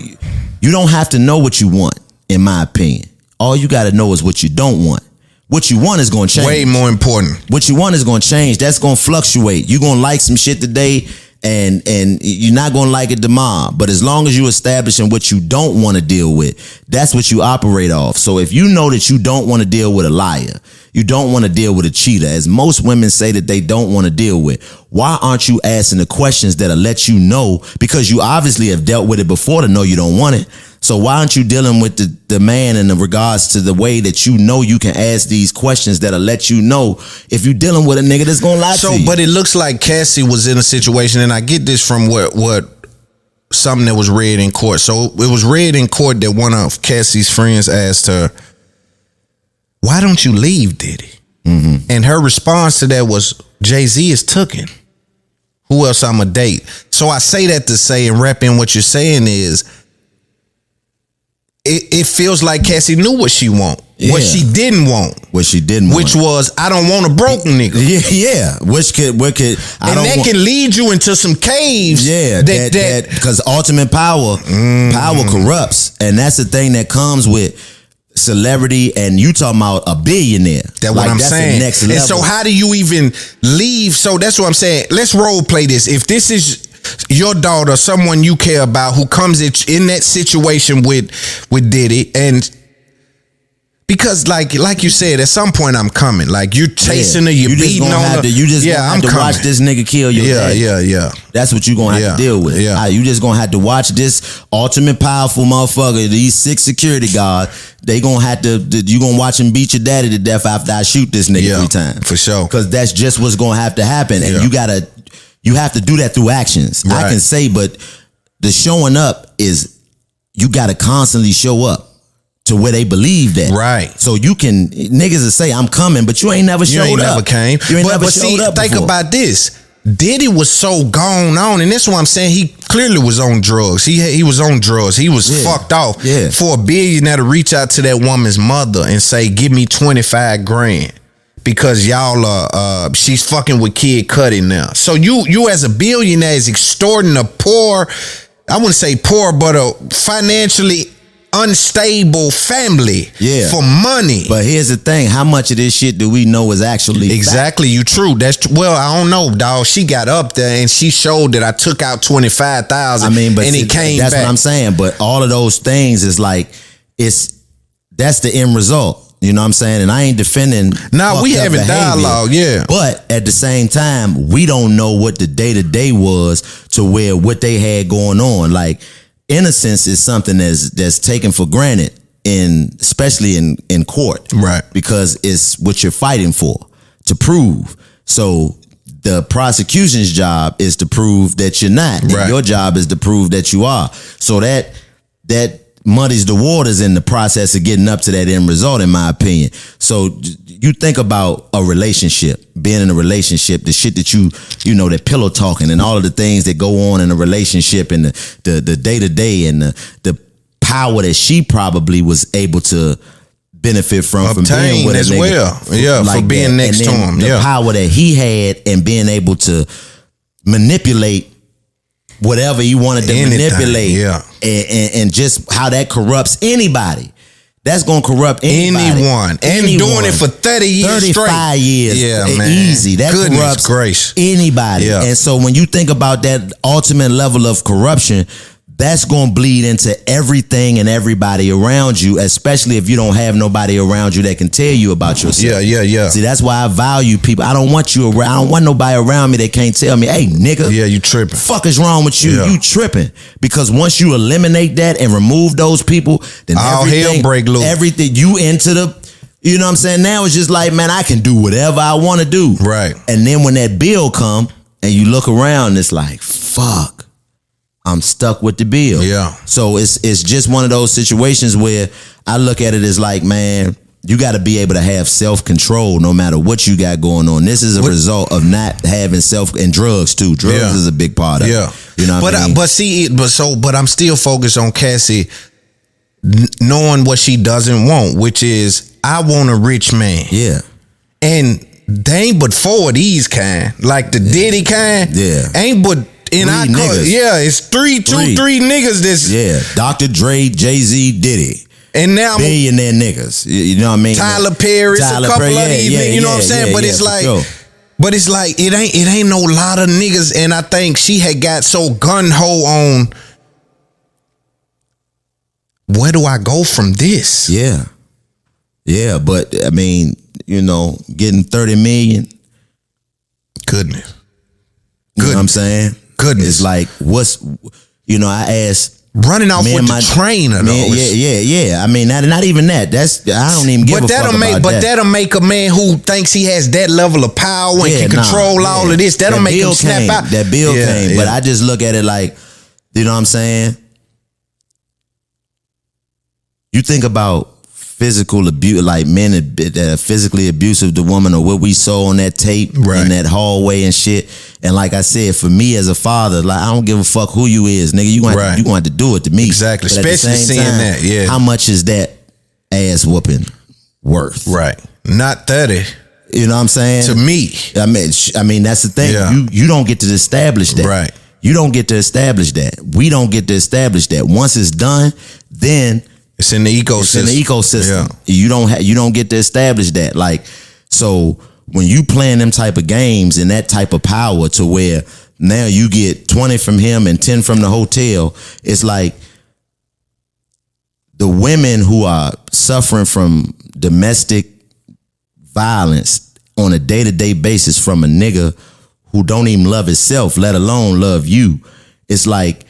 You don't have to know what you want, in my opinion. All you got to know is what you don't want. What you want is going to change. Way more important. What you want is going to change. That's going to fluctuate. You're going to like some shit today, and you're not going to like it tomorrow. But as long as you establishing what you don't want to deal with, that's what you operate off. So if you know that you don't want to deal with a liar, you don't want to deal with a cheater, as most women say that they don't want to deal with, why aren't you asking the questions that'll let you know? Because you obviously have dealt with it before to know you don't want it. So why aren't you dealing with the man in regards to the way that you know you can ask these questions that'll let you know if you're dealing with a nigga that's gonna lie to you? But it looks like Cassie was in a situation, and I get this from what something that was read in court. So it was read in court that one of Cassie's friends asked her, why don't you leave Diddy? Mm-hmm. And her response to that was, Jay-Z is tooken. Who else I'ma date? So I say that to say, and wrap in what you're saying is, it feels like Cassie knew what she want. Yeah. What she didn't want. Which was, I don't want a broke nigga. Yeah. That can lead you into some caves. Yeah. That because ultimate power corrupts. And that's the thing that comes with celebrity, and you talking about a billionaire. That's what I'm saying. The next level. And so how do you even leave? So that's what I'm saying. Let's role play this. If this is your daughter, someone you care about, who comes in that situation with Diddy, and Because like you said, at some point I'm coming. Like you're chasing her, you're beating on her. You just gonna have to watch this nigga kill your dad. Yeah. That's what you gonna have to deal with. Yeah. You just gonna have to watch this ultimate powerful motherfucker, these 6 security guards. They gonna have to, you gonna watch him beat your daddy to death after I shoot this nigga 3 times. For sure. Because that's just what's gonna have to happen. And you have to do that through actions. Right. I can say, but the showing up is, you gotta constantly show up to where they believe that. Right. So you can, niggas will say, I'm coming, but you ain't never showed up. You ain't never came. You ain't never showed up think before. about this. Diddy was so gone on, and that's what I'm saying. He clearly was on drugs. He was on drugs. He was fucked off. Yeah. For a billionaire to reach out to that woman's mother and say, give me 25 grand. Because y'all she's fucking with Kid Cudi now. So you as a billionaire is extorting a poor, I wouldn't say poor, but a financially unstable family for money. But here's the thing, how much of this shit do we know is actually exactly fact? You true. That's well, I don't know, dog. She got up there and she showed that I took out 25,000. I mean, but and it came that's back. What I'm saying. But all of those things is like, that's the end result. You know what I'm saying? And I ain't defending. Nah, we having dialogue, But at the same time, we don't know what the day-to-day was to where what they had going on. Like, innocence is something that's taken for granted, especially in court. Right. Because it's what you're fighting for, to prove. So the prosecution's job is to prove that you're not. Right. And your job is to prove that you are. So that muddies the waters in the process of getting up to that end result, in my opinion. So you think about a relationship, being in a relationship, the shit that you know, that pillow talking and all of the things that go on in a relationship, and the day-to-day and the power that she probably was able to benefit from being with as well. Yeah, like for being next to him. The power that he had and being able to manipulate whatever you wanted to manipulate, and just how that corrupts anybody. That's gonna corrupt anyone. And doing it for 30 years 35 years. Yeah, man. Easy. That corrupts anybody. Yeah. And so when you think about that ultimate level of corruption, that's gonna bleed into everything and everybody around you, especially if you don't have nobody around you that can tell you about yourself. Yeah. See, that's why I value people. I don't want you around. I don't want nobody around me that can't tell me, hey, nigga. Yeah, you tripping. Fuck is wrong with you? Yeah. You tripping. Because once you eliminate that and remove those people, then all hell break loose. Everything you into the, you know what I'm saying? Now it's just like, man, I can do whatever I want to do. Right. And then when that bill come and you look around, it's like, fuck. I'm stuck with the bill. Yeah. So it's just one of those situations where I look at it as like, man, you got to be able to have self-control no matter what you got going on. This is a result of not having and drugs too. Drugs is a big part of it. You know what I mean? But I'm still focused on Cassie knowing what she doesn't want, which is, I want a rich man. Yeah. And they ain't but 4 of these kind. Like the Diddy kind. Yeah. Ain't but it's three niggas that's Dr. Dre, Jay-Z, Diddy. And now billionaire niggas. You know what I mean? Tyler Perry, a couple of these niggas, you know what I'm saying? But it's like but it's like it ain't no lot of niggas, and I think she had got so gun-ho on where do I go from this? Yeah. Yeah, but I mean, you know, getting 30 million. Goodness. You know what I'm saying? Goodness. It's like, I asked. Running off with the trainer, though. Yeah. I mean, not even that. I don't even give a fuck about that. But that'll make a man who thinks he has that level of power and can control all of this, that'll make him snap out. That bill came. But I just look at it like, you know what I'm saying? You think about physical abuse, like men that are physically abusive to women, or what we saw on that tape in that hallway and shit. And like I said, for me as a father, like, I don't give a fuck who you is, nigga. You gonna have to do it to me. Exactly. But especially seeing that. Yeah. How much is that ass whooping worth? Right. Not 30. You know what I'm saying? To me. I mean that's the thing. Yeah. You don't get to establish that. Right. You don't get to establish that. We don't get to establish that. Once it's done, then it's in the ecosystem. It's in the ecosystem. Yeah. You don't get to establish that. Like, so when you playing them type of games and that type of power to where now you get 20 from him and 10 from the hotel, it's like the women who are suffering from domestic violence on a day-to-day basis from a nigga who don't even love himself, let alone love you, it's like,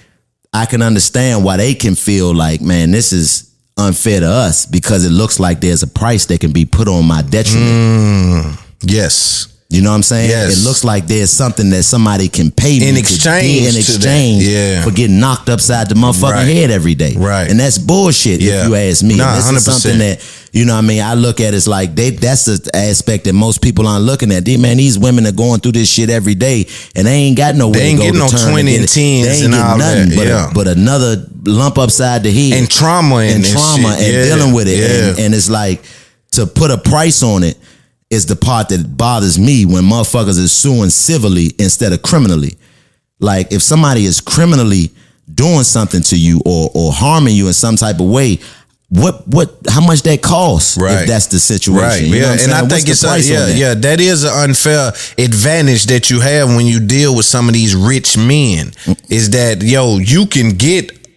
I can understand why they can feel like, man, this is unfair to us because it looks like there's a price that can be put on my detriment. Yes. You know what I'm saying? Yes. It looks like there's something that somebody can pay me in exchange for getting knocked upside the motherfucking head every day. Right. And that's bullshit if you ask me. Nah, this 100%. is something that, you know what I mean, I look at it's like that's the aspect that most people aren't looking at. Man, these women are going through this shit every day and they ain't got no way they ain't to go getting no 20 and 10s they ain't and getting all nothing that. but another lump upside the head. And trauma and dealing with it. And it's like, to put a price on it is the part that bothers me when motherfuckers is suing civilly instead of criminally. Like, if somebody is criminally doing something to you or harming you in some type of way, how much that costs if that's the situation? Right. You know what I'm And saying? I think that is an unfair advantage that you have when you deal with some of these rich men, is that,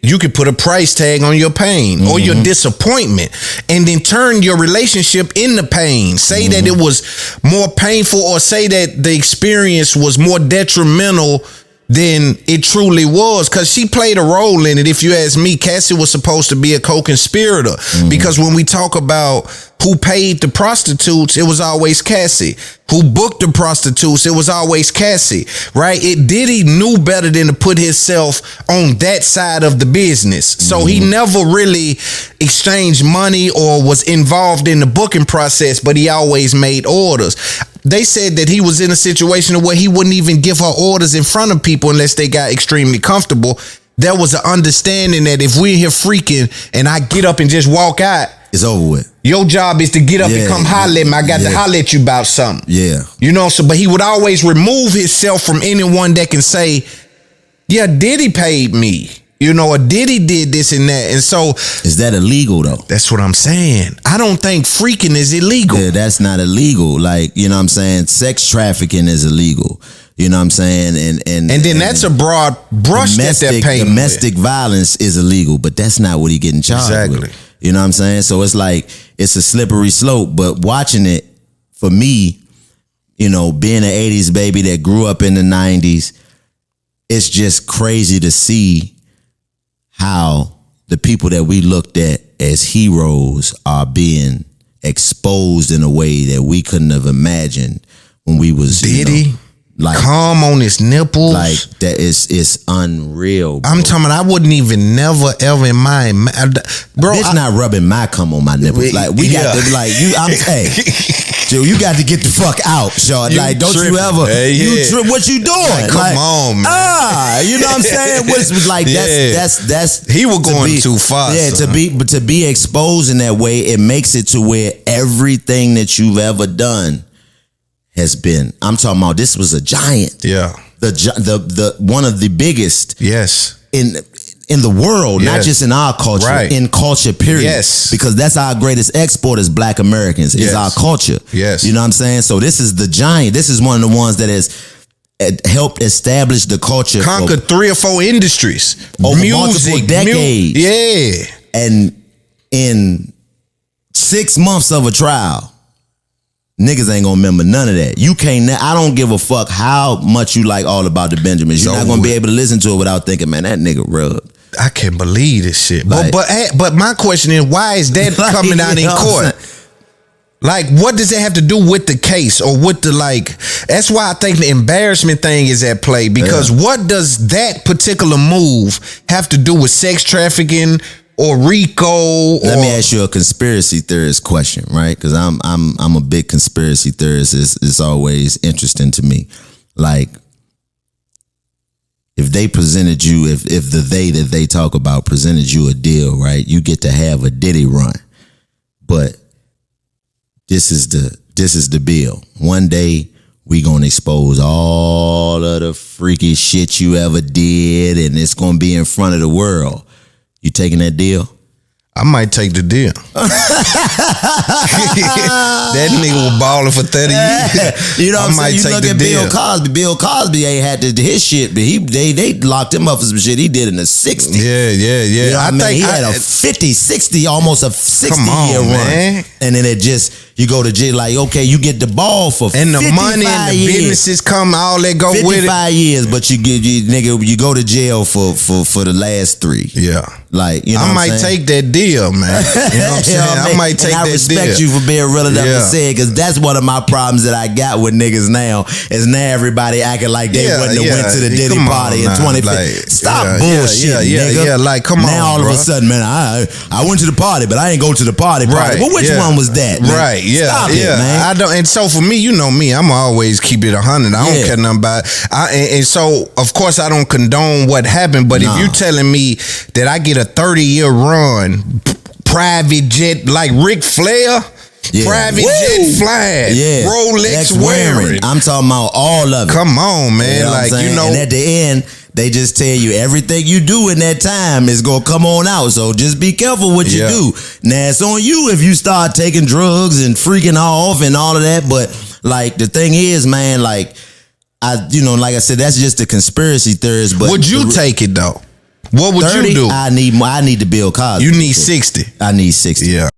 you can put a price tag on your pain or your disappointment and then turn your relationship into pain. Say that it was more painful, or say that the experience was more detrimental than it truly was, because she played a role in it. If you ask me, Cassie was supposed to be a co-conspirator, because when we talk about who paid the prostitutes, it was always Cassie. Who booked the prostitutes, it was always Cassie, right? Diddy knew better than to put himself on that side of the business. So he never really exchanged money or was involved in the booking process, but he always made orders. They said that he was in a situation where he wouldn't even give her orders in front of people unless they got extremely comfortable. There was an understanding that if we're here freaking and I get up and just walk out, it's over with. Your job is to get up and come holler at me. I got to holler at you about something. Yeah. You know, but he would always remove himself from anyone that can say, yeah, Diddy paid me. You know, or Diddy did this and that. And so, is that illegal though? That's what I'm saying. I don't think freaking is illegal. Yeah, that's not illegal. Like, you know what I'm saying? Sex trafficking is illegal. You know what I'm saying? And then that's a broad brush that they're painting. Domestic violence is illegal, but that's not what he getting charged with. You know what I'm saying? So it's like, it's a slippery slope. But watching it, for me, you know, being an 80s baby that grew up in the 90s, it's just crazy to see how the people that we looked at as heroes are being exposed in a way that we couldn't have imagined when we was Diddy, like calm on his nipples, like that is unreal, bro. I'm talking about, I wouldn't even never ever in my bro. It's not rubbing my cum on my nipples. Like we got to like you. I'm hey, Joe, you got to get the fuck out, Sean. Like, don't tripping. You ever what you doing? Like, come on, man. You know what I'm saying? What's like that's he was going too far. Yeah, son. to be exposed in that way, it makes it to where everything that you've ever done has been. I'm talking about, this was a giant. Yeah. The one of the biggest. Yes. In the world, not just in our culture, in culture, period. Yes. Because that's our greatest export as Black Americans, is our culture. Yes. You know what I'm saying? So this is the giant. This is one of the ones that has helped establish the culture. Conquered 3 or 4 industries. Over multiple decades. Yeah. And in 6 months of a trial, niggas ain't gonna remember none of that. You can't. I don't give a fuck how much you like All About the Benjamins. You're not gonna be able to listen to it without thinking, man, that nigga rubbed. I can't believe this shit. Like, but my question is, why is that coming out in court? Like, what does it have to do with the case or with the, like? That's why I think the embarrassment thing is at play, because what does that particular move have to do with sex trafficking or RICO? Let me ask you a conspiracy theorist question, right? Because I'm a big conspiracy theorist. It's always interesting to me. Like, if they presented you, if the they that they talk about presented you a deal, right? You get to have a Diddy run, but this is the bill. One day we gonna expose all of the freaky shit you ever did, and it's gonna be in front of the world. You taking that deal? I might take the deal. That nigga was balling for 30 years. You know what I'm saying? You look at Bill Cosby. Bill Cosby ain't had to his shit, but they locked him up for some shit he did in the 60s. Yeah. You know what I mean? He had a 50, 60, almost a 60-year run. Man. And then it just, you go to jail like, okay, you get the ball for 55 years. And the money and the businesses come, all that go with it. 55 years, but you go to jail for the last 3. Yeah. Like, you know I might take that deal, man. You know what I'm saying? I might take that deal. I respect you for being real enough to say it, because that's one of my problems that I got with niggas now, is now everybody acting like they wouldn't have went to the Diddy party in 2015. Stop bullshit, nigga. Yeah, like, come on, now all of a sudden, man, I went to the party, but I ain't go to the party. Right. Well, which one was that, man? Right, Stop it, man. I don't, and so for me, you know me, I'm always keep it 100. I don't care nothing about it. And so, of course, I don't condone what happened, but if you telling me that I get a 30-year run, private jet like Ric Flair, private jet flying, Rolex wearing, I'm talking about all of it. Come on, man. You know like, you know, and at the end, they just tell you everything you do in that time is gonna come on out. So just be careful what you do. Now it's on you if you start taking drugs and freaking off and all of that. But like, the thing is, man, like, like I said, that's just the conspiracy theories. But would you take it though? What would 30, you do? I need the Bill Cosby. You need 60. I need 60. Yeah.